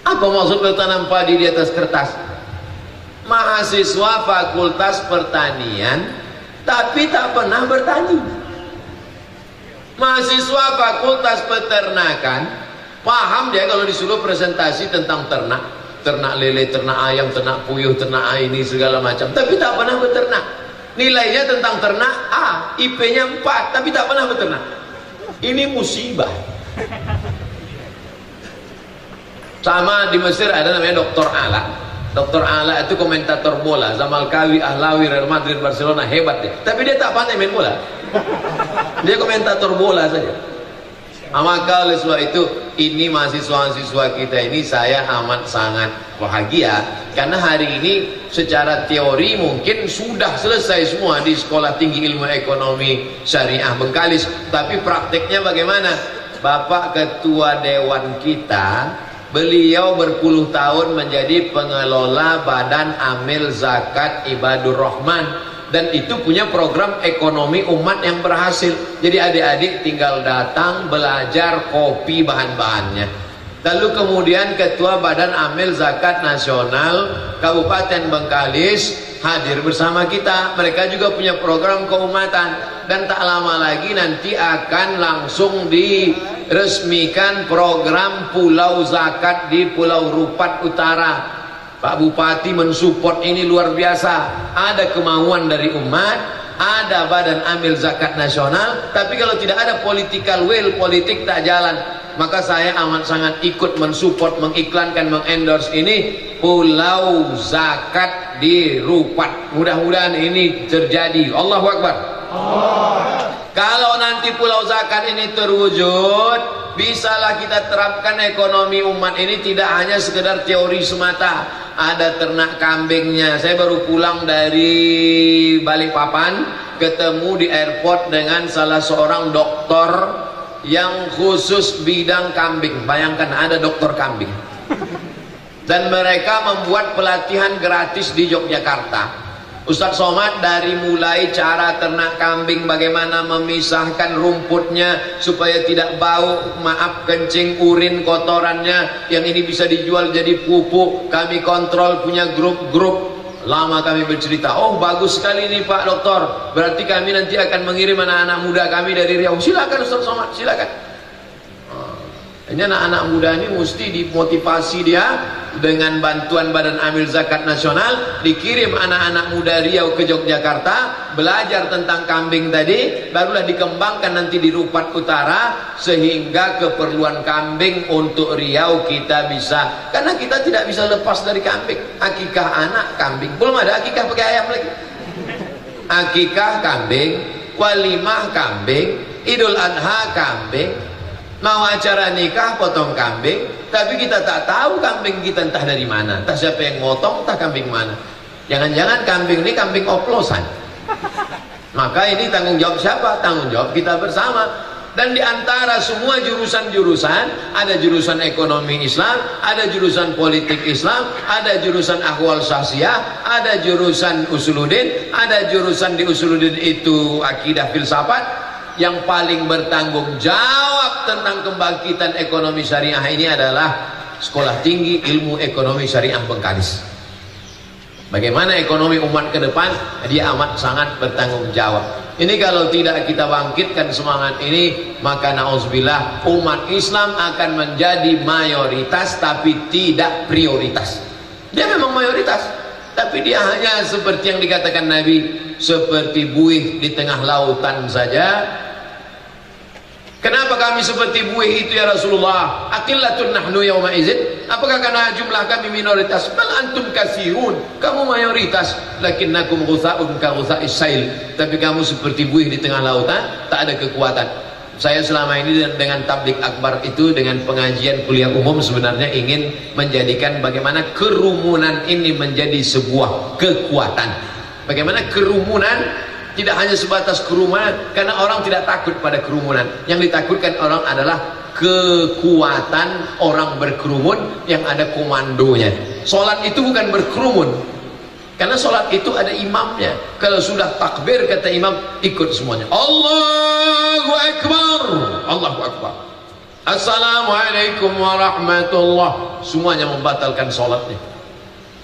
Apa maksud bertanam padi di atas kertas? Mahasiswa fakultas pertanian tapi tak pernah bertani. Mahasiswa fakultas peternakan paham dia kalau disuruh presentasi tentang ternak, ternak lele, ternak ayam, ternak puyuh, ternak ini segala macam, tapi tak pernah beternak. Nilainya tentang ternak A, IP-nya 4, tapi tak pernah beternak. Ini musibah. Sama di Mesir ada namanya Dr. Ala. Dr. Ala itu komentator bola, Zamalkawi, Ahlawi, Real Madrid, Barcelona, hebat dia. Tapi dia tak pandai main bola. Dia komentator bola saja. Maka oleh sebab itu, ini mahasiswa-mahasiswa kita ini saya amat sangat bahagia karena hari ini secara teori mungkin sudah selesai semua di Sekolah Tinggi Ilmu Ekonomi Syariah Bengkalis. Tapi prakteknya bagaimana? Bapak Ketua Dewan kita, beliau berpuluh tahun menjadi pengelola Badan Amil Zakat Ibadur Rahman, dan itu punya program ekonomi umat yang berhasil. Jadi adik-adik tinggal datang belajar kopi bahan-bahannya. Lalu kemudian Ketua Badan Amil Zakat Nasional Kabupaten Bengkalis hadir bersama kita. Mereka juga punya program keumatan, dan tak lama lagi nanti akan langsung diresmikan program Pulau Zakat di Pulau Rupat Utara. Pak Bupati mensupport ini luar biasa. Ada kemauan dari umat, ada Badan Amil Zakat Nasional, tapi kalau tidak ada political will, politik tak jalan. Maka saya amat sangat ikut mensupport, mengiklankan, mengendorse ini Pulau Zakat di Rupat. Mudah-mudahan ini terjadi. Allahu Akbar. Kalau nanti Pulau Zakat ini terwujud, bisalah kita terapkan ekonomi umat ini tidak hanya sekedar teori semata. Ada ternak kambingnya. Saya baru pulang dari Balikpapan, ketemu di airport dengan salah seorang dokter yang khusus bidang kambing. Bayangkan ada dokter kambing. Dan mereka membuat pelatihan gratis di Yogyakarta. Ustadz Somad dari mulai cara ternak kambing, bagaimana memisahkan rumputnya supaya tidak bau, maaf, kencing, urin, kotorannya, yang ini bisa dijual jadi pupuk. Kami kontrol, punya grup-grup. Lama kami bercerita, oh bagus sekali ini Pak Dokter, berarti kami nanti akan mengirim anak-anak muda kami dari Riau. Silakan Ustadz Somad, silakan. Ini anak-anak muda ini mesti dimotivasi dia dengan bantuan Badan Amil Zakat Nasional, dikirim anak-anak muda Riau ke Yogyakarta belajar tentang kambing tadi, barulah dikembangkan nanti di Rupat Utara, sehingga keperluan kambing untuk Riau kita bisa, karena kita tidak bisa lepas dari kambing. Akikah anak kambing, belum ada akikah pakai ayam lagi. Akikah kambing, walimah kambing, Idul Adha kambing. Mau acara nikah potong kambing, tapi kita tak tahu kambing kita entah dari mana, entah siapa yang motong, entah kambing mana. Jangan-jangan kambing ini kambing oplosan. Maka ini tanggung jawab siapa? Tanggung jawab kita bersama. Dan di antara semua jurusan-jurusan, ada jurusan ekonomi Islam, ada jurusan politik Islam, ada jurusan akhwal syakhsiyah, ada jurusan usuluddin, ada jurusan di usuluddin itu akidah filsafat. Yang paling bertanggung jawab tentang kebangkitan ekonomi syariah ini adalah Sekolah Tinggi Ilmu Ekonomi Syariah Bengkalis. Bagaimana ekonomi umat ke depan, dia amat sangat bertanggung jawab. Ini kalau tidak kita bangkitkan semangat ini, maka na'udzubillah umat Islam akan menjadi mayoritas tapi tidak prioritas. Dia memang mayoritas, tapi dia hanya seperti yang dikatakan Nabi, seperti buih di tengah lautan saja. Kenapa kami seperti buih itu ya Rasulullah? Aqillatun nahnu yawma izin. Apakah karena jumlah kami minoritas? Bal antum katsirun. Kamu mayoritas, lakinnakum ghutha'un ka ghutha'is sail. Tapi kamu seperti buih di tengah lautan, tak ada kekuatan. Saya selama ini dengan tablik akbar itu, dengan pengajian kuliah umum, sebenarnya ingin menjadikan bagaimana kerumunan ini menjadi sebuah kekuatan. Bagaimana kerumunan tidak hanya sebatas kerumunan, karena orang tidak takut pada kerumunan. Yang ditakutkan orang adalah kekuatan orang berkerumun yang ada komandonya. Sholat itu bukan berkerumun, karena sholat itu ada imamnya. Kalau sudah takbir kata imam, ikut semuanya. Allahu Akbar, Allahu Akbar, Assalamualaikum warahmatullah. Semuanya membatalkan sholatnya.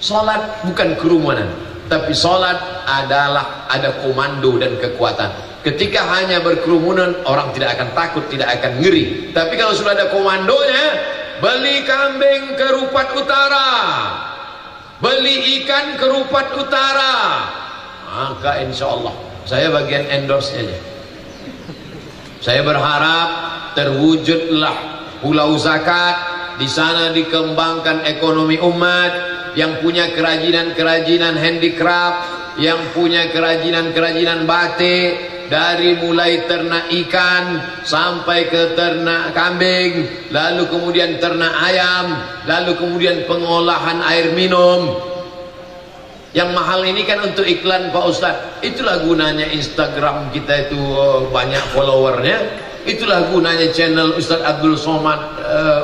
Sholat bukan kerumunan, tapi sholat adalah ada komando dan kekuatan. Ketika hanya berkerumunan, orang tidak akan takut, tidak akan ngeri. Tapi kalau sudah ada komandonya, beli kambing ke Rupat Utara, beli ikan ke Rupat Utara, maka insya Allah saya bagian endorse-nya. Saya berharap terwujudlah pulau zakat, di sana dikembangkan ekonomi umat. Yang punya kerajinan-kerajinan handicraft, yang punya kerajinan-kerajinan batik, dari mulai ternak ikan sampai ke ternak kambing, lalu kemudian ternak ayam, lalu kemudian pengolahan air minum. Yang mahal ini kan untuk iklan Pak Ustadz. Itulah gunanya Instagram kita itu banyak followernya. Itulah gunanya channel Ustadz Abdul Somad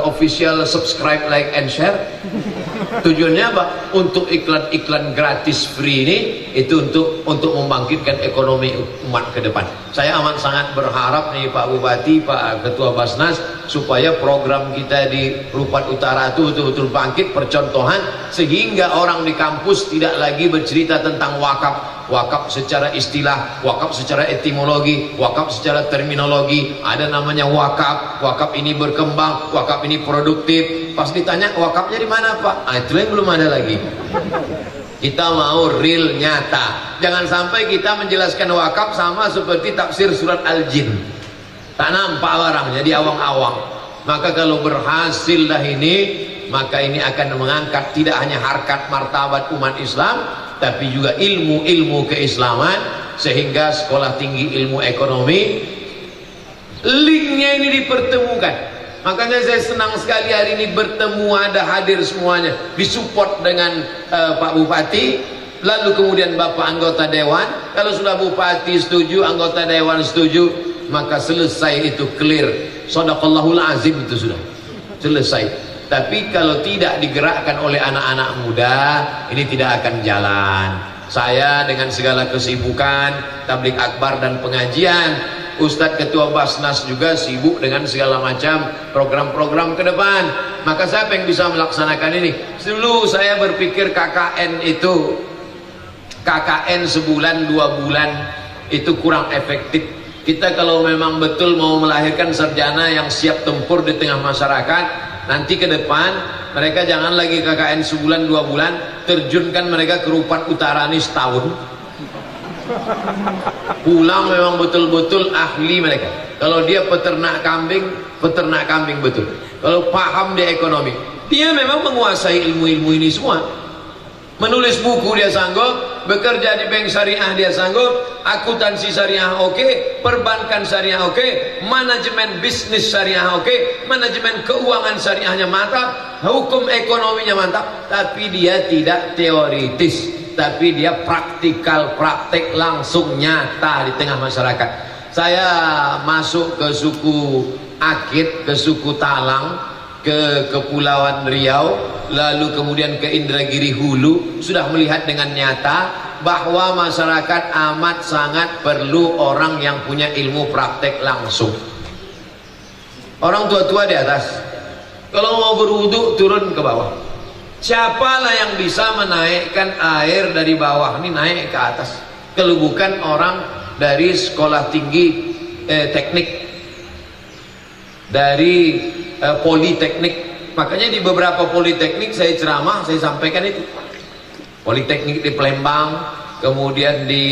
official, subscribe, like, and share. Tujuannya apa? Untuk iklan-iklan gratis free ini, itu untuk membangkitkan ekonomi umat ke depan. Saya amat sangat berharap nih Pak Bupati, Pak Ketua Basnas, supaya program kita di Rupat Utara itu betul-betul bangkit, percontohan, sehingga orang di kampus tidak lagi bercerita tentang wakaf. Wakaf secara istilah, wakaf secara etimologi, wakaf secara terminologi. Ada namanya wakaf. Wakaf ini berkembang, wakaf ini produktif. Pas ditanya wakafnya di mana Pak? Itu yang belum ada lagi. Kita mau real, nyata. Jangan sampai kita menjelaskan wakaf sama seperti tafsir surat Al-Jin. Tak nampak barang, jadi awang-awang. Maka kalau berhasil dah ini, maka ini akan mengangkat tidak hanya harkat martabat umat Islam, tapi juga ilmu-ilmu keislaman, sehingga Sekolah Tinggi Ilmu Ekonomi linknya ini dipertemukan. Makanya saya senang sekali hari ini bertemu, ada hadir semuanya, disupport dengan Pak Bupati, lalu kemudian Bapak anggota Dewan. Kalau sudah Bupati setuju, anggota Dewan setuju, maka selesai, itu clear. Shadaqallahul azim, itu sudah selesai. Tapi kalau tidak digerakkan oleh anak-anak muda, ini tidak akan jalan. Saya dengan segala kesibukan tablik akbar dan pengajian, Ustadz Ketua Basnas juga sibuk dengan segala macam program-program ke depan. Maka siapa yang bisa melaksanakan ini? Dulu saya berpikir KKN itu, KKN sebulan 2 bulan itu kurang efektif. Kita kalau memang betul mau melahirkan sarjana yang siap tempur di tengah masyarakat, nanti ke depan mereka jangan lagi KKN sebulan 2 bulan, terjunkan mereka ke Rupat Utara ini setahun. Pulang memang betul-betul ahli mereka. Kalau dia peternak kambing betul. Kalau paham dia ekonomi, dia memang menguasai ilmu-ilmu ini semua. Menulis buku dia sanggup, bekerja di bank syariah dia sanggup, akuntansi syariah oke, perbankan syariah oke, manajemen bisnis syariah oke, manajemen keuangan syariahnya mantap, hukum ekonominya mantap, tapi dia tidak teoritis, tapi dia praktikal, praktek langsung nyata di tengah masyarakat. Saya masuk ke suku Akit, ke suku Talang, ke Kepulauan Riau, lalu kemudian ke Indragiri Hulu, sudah melihat dengan nyata bahwa masyarakat amat sangat perlu orang yang punya ilmu praktek langsung. Orang tua-tua di atas, kalau mau berwudu turun ke bawah. Siapalah yang bisa menaikkan air dari bawah ini naik ke atas? Kalau bukan orang dari sekolah tinggi teknik, dari politeknik. Makanya di beberapa politeknik saya ceramah, saya sampaikan itu. Politeknik di Palembang, kemudian di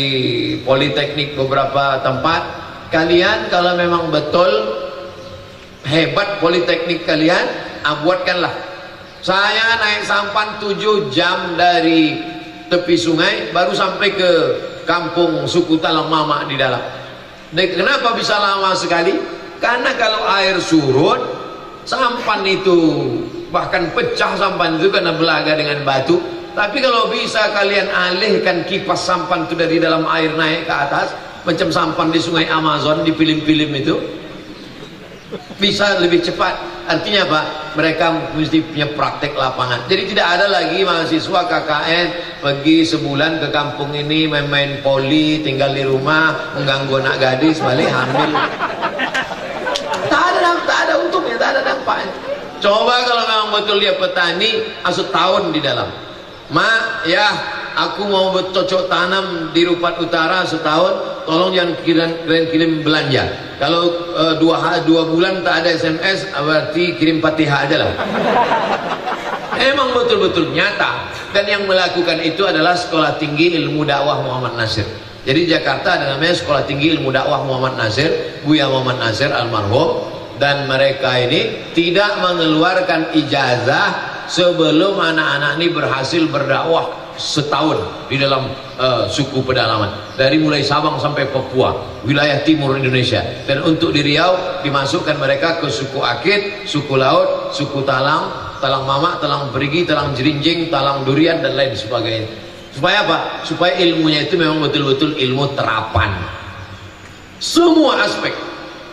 politeknik beberapa tempat. Kalian kalau memang betul hebat politeknik kalian, buatkanlah. Saya naik sampan 7 jam dari tepi sungai baru sampai ke kampung suku Talang Mama di dalam. Dan kenapa bisa lama sekali? Karena kalau air surut, sampan itu bahkan pecah, sampan itu karena belaga dengan batu. Tapi kalau bisa kalian alihkan kipas sampan itu dari dalam air naik ke atas, macam sampan di sungai Amazon di film-film itu, bisa lebih cepat. Artinya apa? Mereka mesti punya praktek lapangan. Jadi tidak ada lagi mahasiswa KKN pergi sebulan ke kampung ini main-main poli, tinggal di rumah, mengganggu anak gadis, balik hamil. Tak ada untungnya, tak ada dampaknya. Coba kalau memang betul dia petani, setahun di dalam. Mak, ya, aku mau bercocok tanam di Rupat Utara setahun, tolong jangan kirim belanja. Kalau 2 bulan tak ada SMS, berarti kirim Fatihah aja lah. Emang betul-betul nyata. Dan yang melakukan itu adalah Sekolah Tinggi Ilmu Dakwah Muhammad Nasir. Jadi Jakarta ada namanya Sekolah Tinggi Ilmu Dakwah Muhammad Nasir, Buya Muhammad Nasir almarhum. Dan mereka ini tidak mengeluarkan ijazah sebelum anak-anak ini berhasil berdakwah setahun di dalam suku pedalaman, dari mulai Sabang sampai Papua, wilayah timur Indonesia. Dan untuk di Riau dimasukkan mereka ke suku Akit, suku Laut, suku Talang, Talang Mama, Talang Perigi, Talang Jerinjing, Talang Durian dan lain sebagainya. Supaya apa? Supaya ilmunya itu memang betul-betul ilmu terapan, semua aspek,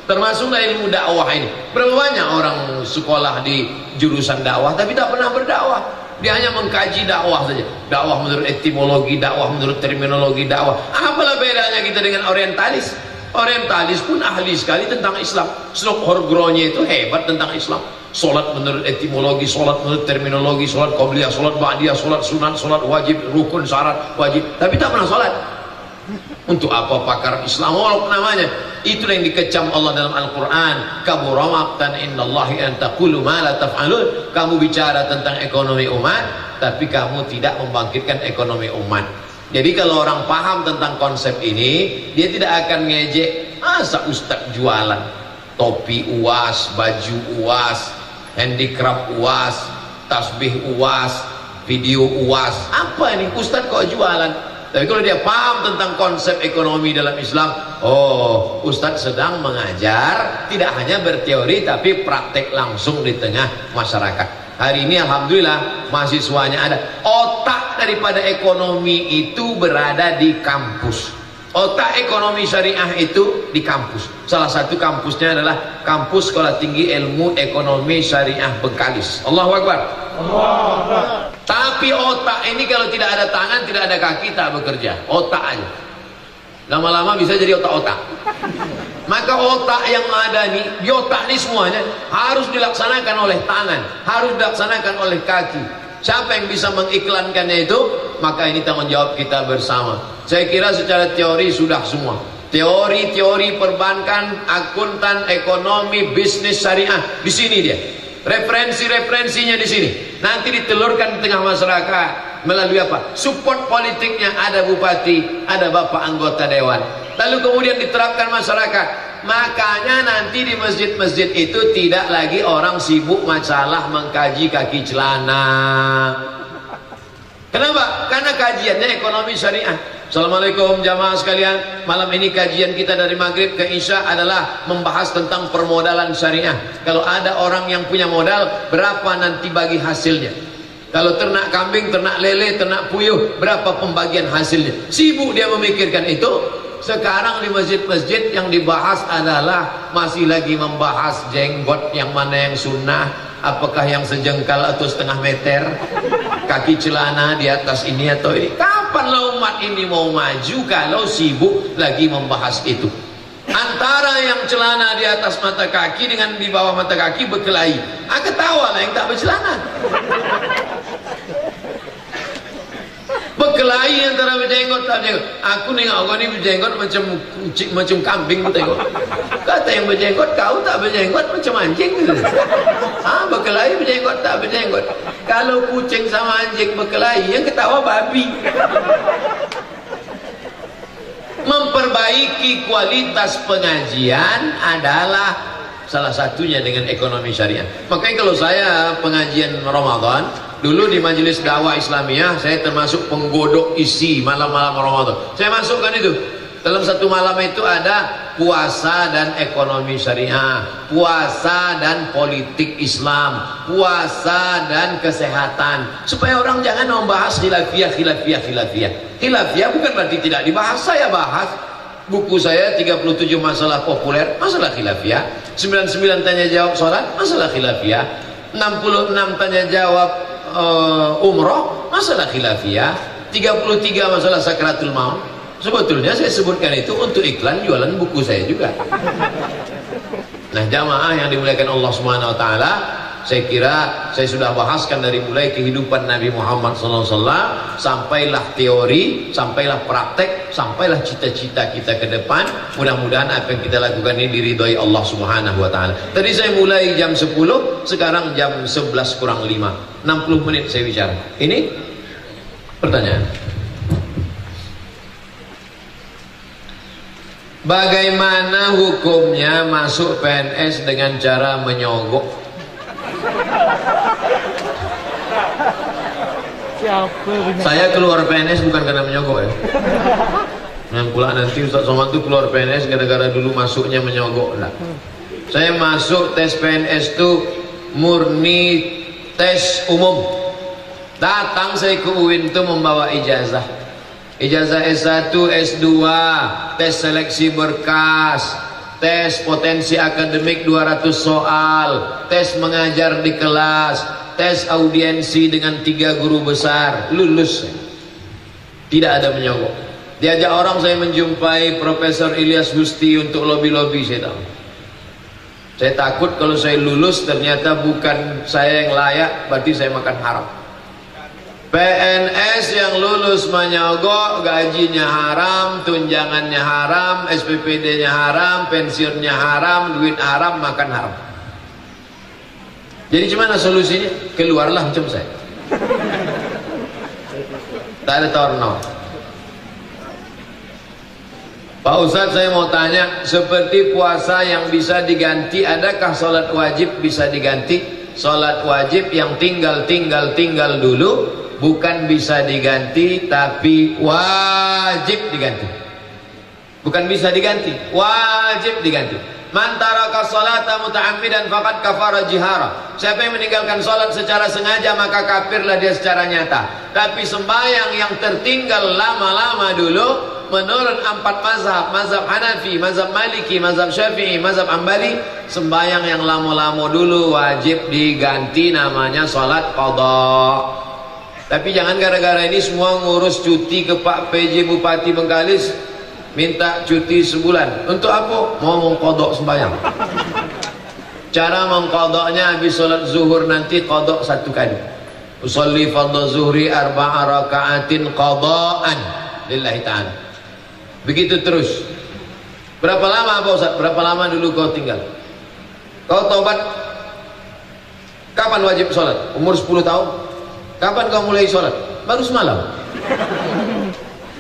termasuklah ilmu dakwah ini. Berapa banyak orang sekolah di jurusan dakwah tapi tak pernah berdakwah. Dia hanya mengkaji dakwah saja. Dakwah menurut etimologi, dakwah menurut terminologi dakwah. Apalah bedanya kita dengan orientalis? Orientalis pun ahli sekali tentang Islam. Slok Horgronya itu hebat tentang Islam. Solat menurut etimologi, solat menurut terminologi, solat qobliyah, solat ba'diyah, solat sunat, solat wajib, rukun, syarat, wajib. Tapi tak pernah solat. Untuk apa pakar Islam walaupun namanya? Itulah yang dikecam Allah dalam Al-Quran. Kabura maqtan innallahi an taqulu ma la taf'alun. Kamu bicara tentang ekonomi umat, tapi kamu tidak membangkitkan ekonomi umat. Jadi kalau orang paham tentang konsep ini, dia tidak akan ngejek. Masa ustaz jualan topi UAS, baju UAS, handicraft UAS, tasbih UAS, video UAS? Apa ini ustaz kok jualan? Tapi kalau dia paham tentang konsep ekonomi dalam Islam, oh, Ustadz sedang mengajar tidak hanya berteori tapi praktek langsung di tengah masyarakat. Hari ini alhamdulillah mahasiswanya ada. Otak daripada ekonomi itu berada di kampus. Otak ekonomi syariah itu di kampus. Salah satu kampusnya adalah Kampus Sekolah Tinggi Ilmu Ekonomi Syariah Bengkalis. Allahu Akbar. Tapi otak ini kalau tidak ada tangan, tidak ada kaki, tak bekerja. Otak aja. Lama-lama bisa jadi otak-otak. Maka otak yang ada nih, di otak ini semuanya harus dilaksanakan oleh tangan, harus dilaksanakan oleh kaki. Siapa yang bisa mengiklankannya itu? Maka ini tanggung jawab kita bersama. Saya kira secara teori sudah semua. Teori-teori perbankan, akuntan, ekonomi, bisnis syariah, di sini dia. Referensi-referensinya di sini. Nanti ditelurkan di tengah masyarakat melalui apa? Support politiknya, ada bupati, ada bapak anggota dewan. Lalu kemudian diterapkan masyarakat. Makanya nanti di masjid-masjid itu tidak lagi orang sibuk masalah mengkaji kaki celana. Kenapa? Karena kajiannya ekonomi syariah. Assalamualaikum jamaah sekalian. Malam ini kajian kita dari maghrib ke isya adalah membahas tentang permodalan syariah. Kalau ada orang yang punya modal, berapa nanti bagi hasilnya? Kalau ternak kambing, ternak lele, ternak puyuh, berapa pembagian hasilnya? Sibuk dia memikirkan itu. Sekarang di masjid-masjid yang dibahas adalah masih lagi membahas jenggot yang mana yang sunnah, apakah yang sejengkal atau setengah meter, kaki celana di atas ini atau ini. Kapanlah umat ini mau maju kalau sibuk lagi membahas itu? Antara yang celana di atas mata kaki dengan di bawah mata kaki berkelahi, ketawa lah yang tak bercelana. Berkelahi antara berjenggot tak berjenggot. Aku nengok kau ni berjenggot macam kambing tengok. Kata yang berjenggot, kau tak berjenggot macam anjing. Berkelahi berjenggot tak berjenggot. Kalau kucing sama anjing berkelahi, yang ketawa babi. Memperbaiki kualitas pengajian adalah salah satunya dengan ekonomi syariah. Makanya kalau saya pengajian Ramadan, dulu di majelis dakwah Islamiyah, saya termasuk penggodok isi malam-malam Ramadan. Saya masukkan itu. Dalam satu malam itu ada puasa dan ekonomi syariah, puasa dan politik Islam, puasa dan kesehatan. Supaya orang jangan membahas khilafiyah. Khilafiyah bukan berarti tidak dibahas. Saya bahas. Buku saya 37 masalah populer, masalah khilafiyah. 99 tanya jawab sholat, masalah khilafiyah. 66 tanya jawab umroh, masalah khilafiyah. 33 masalah sakratul maut. Sebetulnya saya sebutkan itu untuk iklan jualan buku saya juga. Nah, jamaah yang dimuliakan Allah Subhanahu wa taala, saya kira saya sudah bahaskan dari mulai kehidupan Nabi Muhammad SAW, sampailah teori, sampailah praktek, sampailah cita-cita kita ke depan. Mudah-mudahan apa yang kita lakukan ini diridhoi Allah Subhanahu wa taala. Tadi saya mulai jam 10, sekarang jam 11 kurang 5. 60 menit saya bicara. Ini pertanyaan. Bagaimana hukumnya masuk PNS dengan cara menyogok? Saya keluar PNS bukan karena menyogok ya. Yang pula nanti Ustaz Somad itu keluar PNS gara-gara dulu masuknya menyogok lah. Saya masuk tes PNS itu murni tes umum. Datang saya ke UIN itu membawa ijazah. Ijazah S1, S2, tes seleksi berkas, tes potensi akademik 200 soal, tes mengajar di kelas, tes audiensi dengan 3 guru besar, lulus. Tidak ada menyogok. Diajak orang saya menjumpai Profesor Ilyas Gusti untuk lobby-lobby, saya tahu. Saya takut kalau saya lulus ternyata bukan saya yang layak, berarti saya makan haram. PNS yang lulus menyogok, gajinya haram, tunjangannya haram, SPPD-nya haram, pensiunnya haram, duit haram, makan haram. Jadi gimana solusinya? Keluarlah macam saya. Tak ada tawar-menawar. Pak Ustadz, saya mau tanya, seperti puasa yang bisa diganti, adakah sholat wajib bisa diganti? Sholat wajib yang tinggal dulu bukan bisa diganti, tapi wajib diganti. Bukan bisa diganti, wajib diganti. Man taraka sholata muta'ammidan faqad kafara jihara. Siapa yang meninggalkan sholat secara sengaja maka kafirlah dia secara nyata. Tapi sembahyang yang tertinggal lama-lama dulu, menurut 4 mazhab, mazhab Hanafi, mazhab Maliki, mazhab Syafi'i, mazhab Ambali, sembahyang yang lama-lama dulu wajib diganti, namanya sholat qadha. Tapi jangan gara-gara ini semua ngurus cuti ke Pak PJ Bupati Bengkalis, minta cuti sebulan. Untuk apa? Mau mengkodok sembahyang. Cara mengkodoknya, habis sholat zuhur nanti kodok 1 kali. Usolli fardhu zuhri 4 raka'atin qadaan lillahi ta'ala. Begitu terus. Berapa lama Pak Ustaz? Berapa lama dulu kau tinggal? Kau taubat kapan wajib sholat? Umur 10 tahun? Kapan kau mulai sholat? Baru semalam.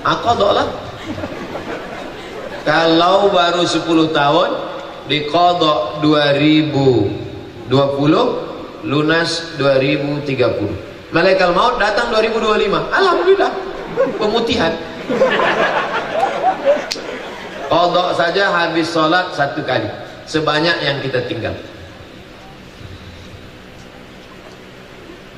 Qadha lah. Kalau baru 10 tahun, diqadha 2020, lunas 2030. Malaikat maut datang 2025. Alhamdulillah, pemutihan. Qadha saja habis sholat 1 kali, sebanyak yang kita tinggal.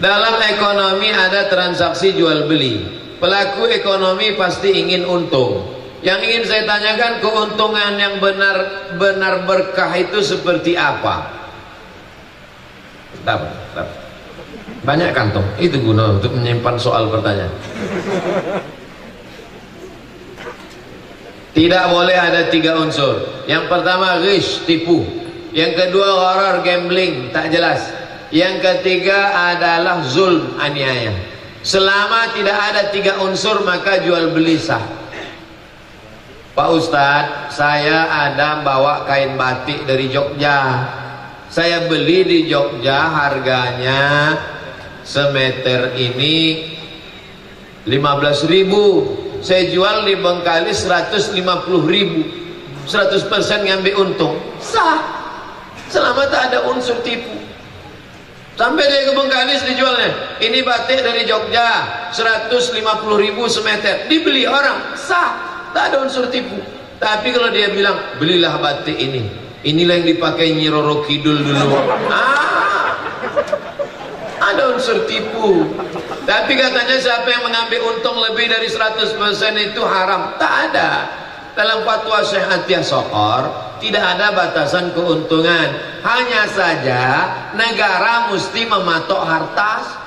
Dalam ekonomi ada transaksi jual beli. Pelaku ekonomi pasti ingin untung. Yang ingin saya tanyakan, keuntungan yang benar-benar berkah itu seperti apa? Bentar. Banyak kantong, itu guna untuk menyimpan soal pertanyaan. Tidak boleh ada 3 unsur. Yang pertama ghish, tipu. Yang kedua gharar, gambling, tak jelas. Yang ketiga adalah zulm, aniaya. Selama tidak ada 3 unsur maka jual beli sah. Pak Ustadz, saya ada bawa kain batik dari Jogja. Saya beli di Jogja, harganya semeter ini 15.000. Saya jual di Bengkalis 150.000. 100% ngambil untung. Sah. Selama tak ada unsur tipu. Sampai dia ke Bengkalis dijualnya. Ini batik dari Jogja 150.000 semeter. Dibeli orang. Sah. Tak ada unsur tipu. Tapi kalau dia bilang, belilah batik ini, inilah yang dipakai Nyi Roro Kidul dulu, ada unsur tipu. Tapi katanya siapa yang mengambil untung lebih dari 100% itu haram. Tak ada. Dalam fatwa Syekh Atiyah Sokor tidak ada batasan keuntungan. Hanya saja negara mesti mematok harta,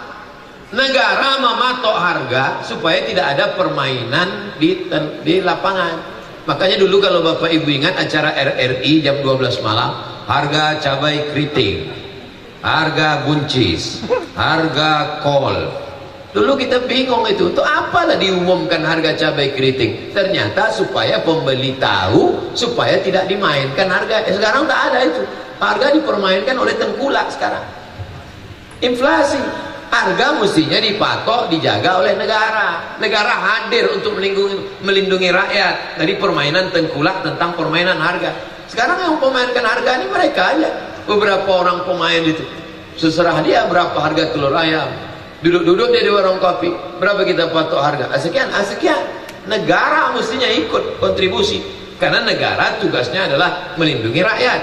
negara mematok harga supaya tidak ada permainan di lapangan. Makanya dulu kalau Bapak Ibu ingat acara RRI jam 12 malam, harga cabai keriting, harga buncis, harga kol. Dulu kita bingung itu apalah diumumkan harga cabai keriting. Ternyata supaya pembeli tahu, supaya tidak dimainkan harga. Sekarang tak ada itu. Harga dipermainkan oleh tengkulak sekarang. Inflasi. Harga mestinya dipatok, dijaga oleh negara. Negara hadir untuk melindungi rakyat dari permainan tengkulak tentang permainan harga. Sekarang yang memainkan harga ini mereka aja. Beberapa orang pemain itu. Seserah dia berapa harga telur ayam. Duduk-duduk dia di warung kopi. Berapa kita patok harga? Sekian. Negara mestinya ikut kontribusi. Karena negara tugasnya adalah melindungi rakyat.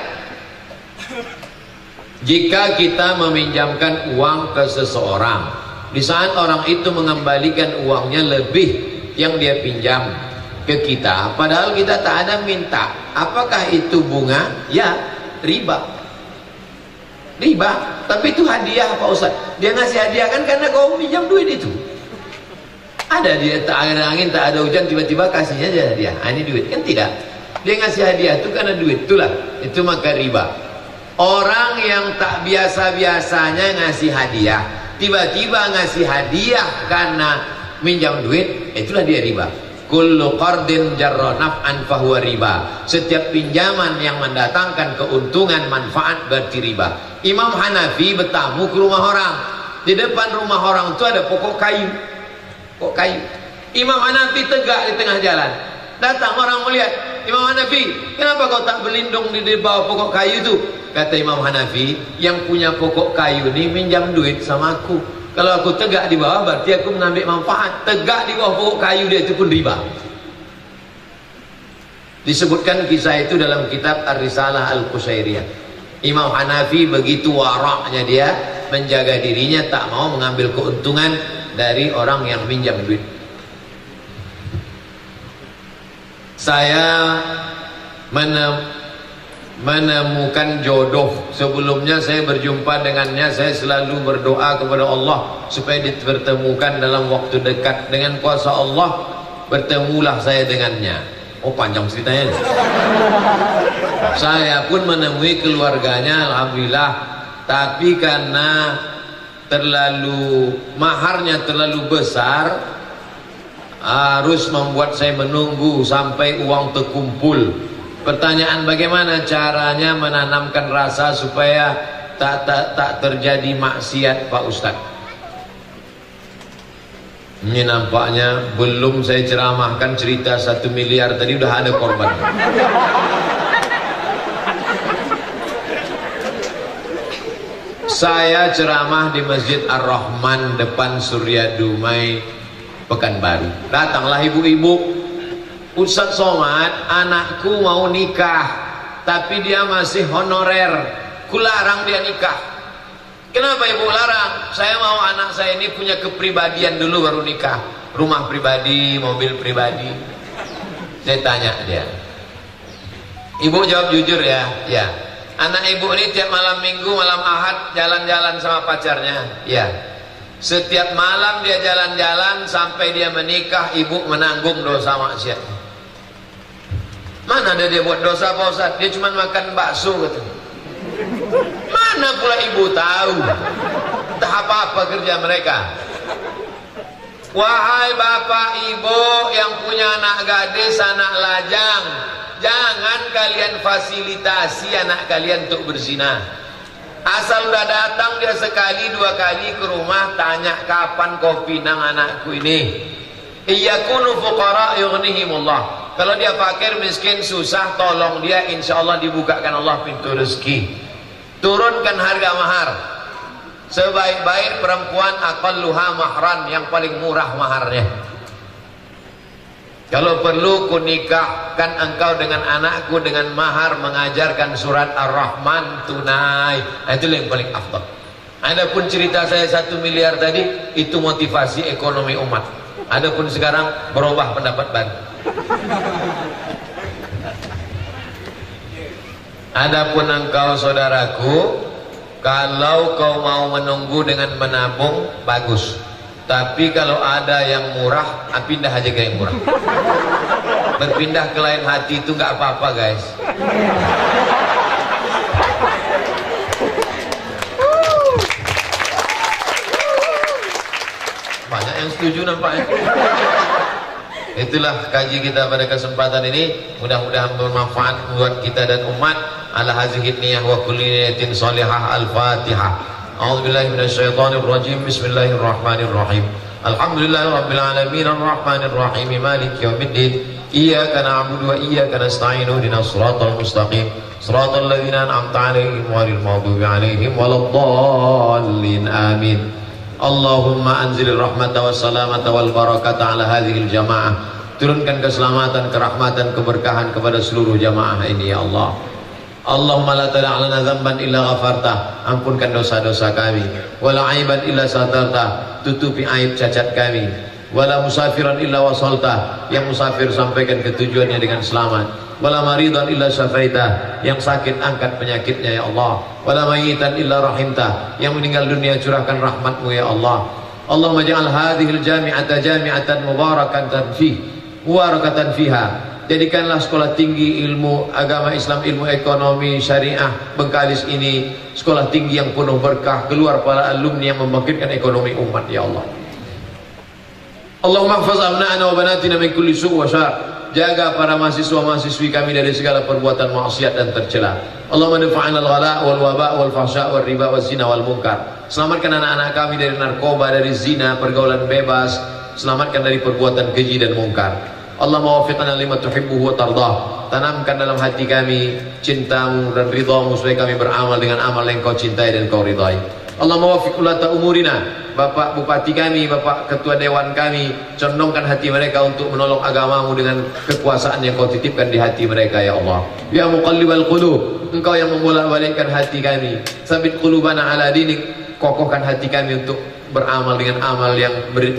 Jika kita meminjamkan uang ke seseorang, di saat orang itu mengembalikan uangnya lebih yang dia pinjam ke kita, padahal kita tak ada minta, apakah itu bunga? Ya, riba. Tapi itu hadiah Pak Ustaz. Dia ngasih hadiah kan karena kau pinjam duit itu. Ada dia, tak ada angin, tak ada hujan, tiba-tiba kasihnya aja hadiah. Ini duit, kan tidak. Dia ngasih hadiah itu karena duit, itulah. Itu maka riba. Orang yang tak biasa-biasanya ngasih hadiah, tiba-tiba ngasih hadiah karena minjam duit, itulah dia riba. Kullu qardin jarra naf'an fahuwa riba. Setiap pinjaman yang mendatangkan keuntungan manfaat berarti riba. Imam Hanafi bertamu ke rumah orang. Di depan rumah orang itu ada pokok kayu. Pokok kayu. Imam Hanafi tegak di tengah jalan. Datang orang melihat, Imam Hanafi, kenapa kau tak berlindung di bawah pokok kayu itu? Kata Imam Hanafi, yang punya pokok kayu ini minjam duit sama aku. Kalau aku tegak di bawah berarti aku mengambil manfaat. Tegak di bawah pokok kayu dia itu pun riba. Disebutkan kisah itu dalam kitab Ar-Risalah Al-Qusairiyah. Imam Hanafi begitu waraknya dia menjaga dirinya, tak mau mengambil keuntungan dari orang yang minjam duit. Saya menemukan jodoh. Sebelumnya saya berjumpa dengannya, saya selalu berdoa kepada Allah supaya dipertemukan dalam waktu dekat. Dengan kuasa Allah bertemulah saya dengannya. Oh, panjang ceritanya nih. Saya pun menemui keluarganya, alhamdulillah. Tapi karena maharnya terlalu besar, harus membuat saya menunggu sampai uang terkumpul. Pertanyaan, bagaimana caranya menanamkan rasa supaya tak terjadi maksiat Pak Ustaz? Ini nampaknya belum saya ceramahkan cerita 1 miliar tadi udah ada korban. Saya ceramah di Masjid Ar-Rahman depan Surya Dumai Pekanbaru. Datanglah ibu-ibu, Ustadz Somad, anakku mau nikah tapi dia masih honorer, kularang dia nikah. Kenapa ibu larang? Saya mau anak saya ini punya kepribadian dulu baru nikah. Rumah pribadi, mobil pribadi. Saya tanya dia, ibu jawab jujur ya. Ya, anak ibu ini tiap malam minggu, malam ahad jalan-jalan sama pacarnya. Ya, setiap malam dia jalan-jalan sampai dia menikah, ibu menanggung dosa maksiat. Mana ada dia buat dosa Pak Ustaz? Dia cuma makan bakso gitu. Mana pula ibu tahu? Entah apa-apa kerja mereka. Wahai bapak ibu yang punya anak gadis, anak lajang, jangan kalian fasilitasi anak kalian untuk berzina. Asal udah datang dia sekali dua kali ke rumah, tanya kapan kau pinang anakku ini. Iyakunu fuqara yughnihimullah. Kalau dia fakir miskin susah, tolong dia, insya Allah dibukakan Allah pintu rezeki. Turunkan harga mahar. Sebaik-baik perempuan aqalluha mahran, yang paling murah maharnya. Kalau perlu ku nikahkan engkau dengan anakku dengan mahar mengajarkan surat Ar-Rahman tunai. Nah, itu yang paling afdal. Adapun cerita saya 1 miliar tadi itu motivasi ekonomi umat. Adapun sekarang berubah pendapat baru. Adapun engkau saudaraku, kalau kau mau menunggu dengan menabung bagus. Tapi kalau ada yang murah, pindah aja ke yang murah. Berpindah ke lain hati itu nggak apa-apa guys. Banyak yang setuju nampaknya. Itulah kaji kita pada kesempatan ini, mudah-mudahan bermanfaat buat kita dan umat. Ala hazihi niyah wa kulli niyatin salihah. Al-Fatihah. A'udzubillahi minasyaitonir rajim. Bismillahirrahmanirrahim. Alhamdulillahirabbil alamin arrahmanir rahim maliki yaumiddin. Iyyaka na'budu wa iyyaka nasta'in ihdinas siratal mustaqim. Siratal ladzina an'amta 'alaihim ghairil maghdubi 'alaihim waladdallin. Amin. Allahumma anzilir rahmata wassalamata wal barakata ala hadhil jamaah. Turunkan keselamatan, kerahmatan, keberkahan kepada seluruh jamaah ini ya Allah. Allahumma la tada' lana dzamban illa ghafartah. Ampunkan dosa-dosa kami. Wala aiban illa satartah. Tutupi aib cacat kami. Wala musafiran illa wasaltah. Yang musafir sampaikan ke tujuannya dengan selamat. Wala maridan illa syafaitah. Yang sakit angkat penyakitnya ya Allah. Wala mayitan illa rahimtah. Yang meninggal dunia curahkan rahmatmu ya Allah. Allahumma ja'al hadhil jami'ata jami'atan mubarakatan fiha. Jadikanlah sekolah tinggi ilmu agama Islam, ilmu ekonomi syariah Bengkalis ini sekolah tinggi yang penuh berkah, keluar para alumni yang membangkitkan ekonomi umat ya Allah. Allahumma hafaz abna'ana wa banatina min kulli su' wa syar. Jaga para mahasiswa-mahasiswi kami dari segala perbuatan maksiat dan tercela. Allahumma dafa'na al-ghala' wal waba' wal fahsya' wal riba waz zina wal munkar. Selamatkan anak-anak kami dari narkoba, dari zina, pergaulan bebas. Selamatkan dari perbuatan keji dan mungkar. Allahumma wafiqna lima tuhibbuhu wa tardah. Tanamkan dalam hati kami cintamu dan ridhamu supaya kami beramal dengan amal yang kau cintai dan kau ridhai. Allahumma wafiq ulata umurina. Bapak Bupati kami, Bapak Ketua Dewan kami, condongkan hati mereka untuk menolong agamamu dengan kekuasaan yang kau titipkan di hati mereka ya Allah. Ya muqallibal qulub, engkau yang membolak-balikkan hati kami. Sabit qulubana ala dinik, kokohkan hati kami untuk beramal dengan amal yang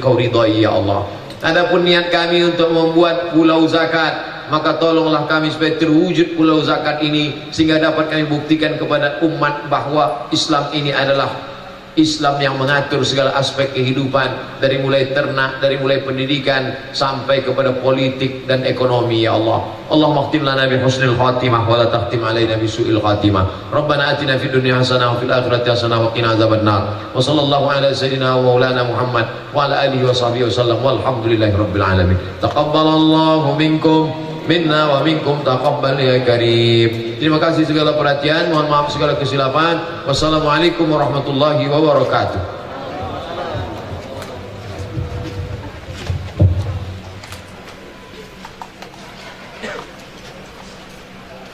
kau ridhai ya Allah. Adapun niat kami untuk membuat pulau zakat, maka tolonglah kami supaya terwujud pulau zakat ini, sehingga dapat kami buktikan kepada umat bahwa Islam ini adalah Islam yang mengatur segala aspek kehidupan, dari mulai ternak, dari mulai pendidikan sampai kepada politik dan ekonomi ya Allah. Allahumma khtim lana bi husnil khatimah wa la takhtim alaina bi su'il khatimah. Rabbana atina fid dunya hasanah wa fil akhirati hasanah wa qina adzabannar. Wa sallallahu ala sayyidina wa maulana Muhammad wa ala alihi wa sahbihi wasallam walhamdulillahi rabbil alamin. Taqabbalallahu minkum minna wa minkum taqabbal ya karim. Terima kasih segala perhatian, mohon maaf segala kesilapan. Wassalamualaikum warahmatullahi wabarakatuh.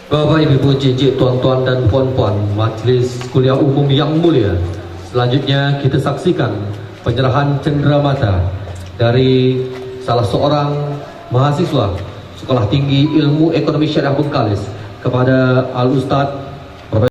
Bapak Ibu, Cincik, tuan-tuan dan puan-puan, majelis kuliah umum yang mulia. Selanjutnya kita saksikan penyerahan cenderamata dari salah seorang mahasiswa Sekolah Tinggi Ilmu Ekonomi Syariah Bengkalis kepada Al-Ustadz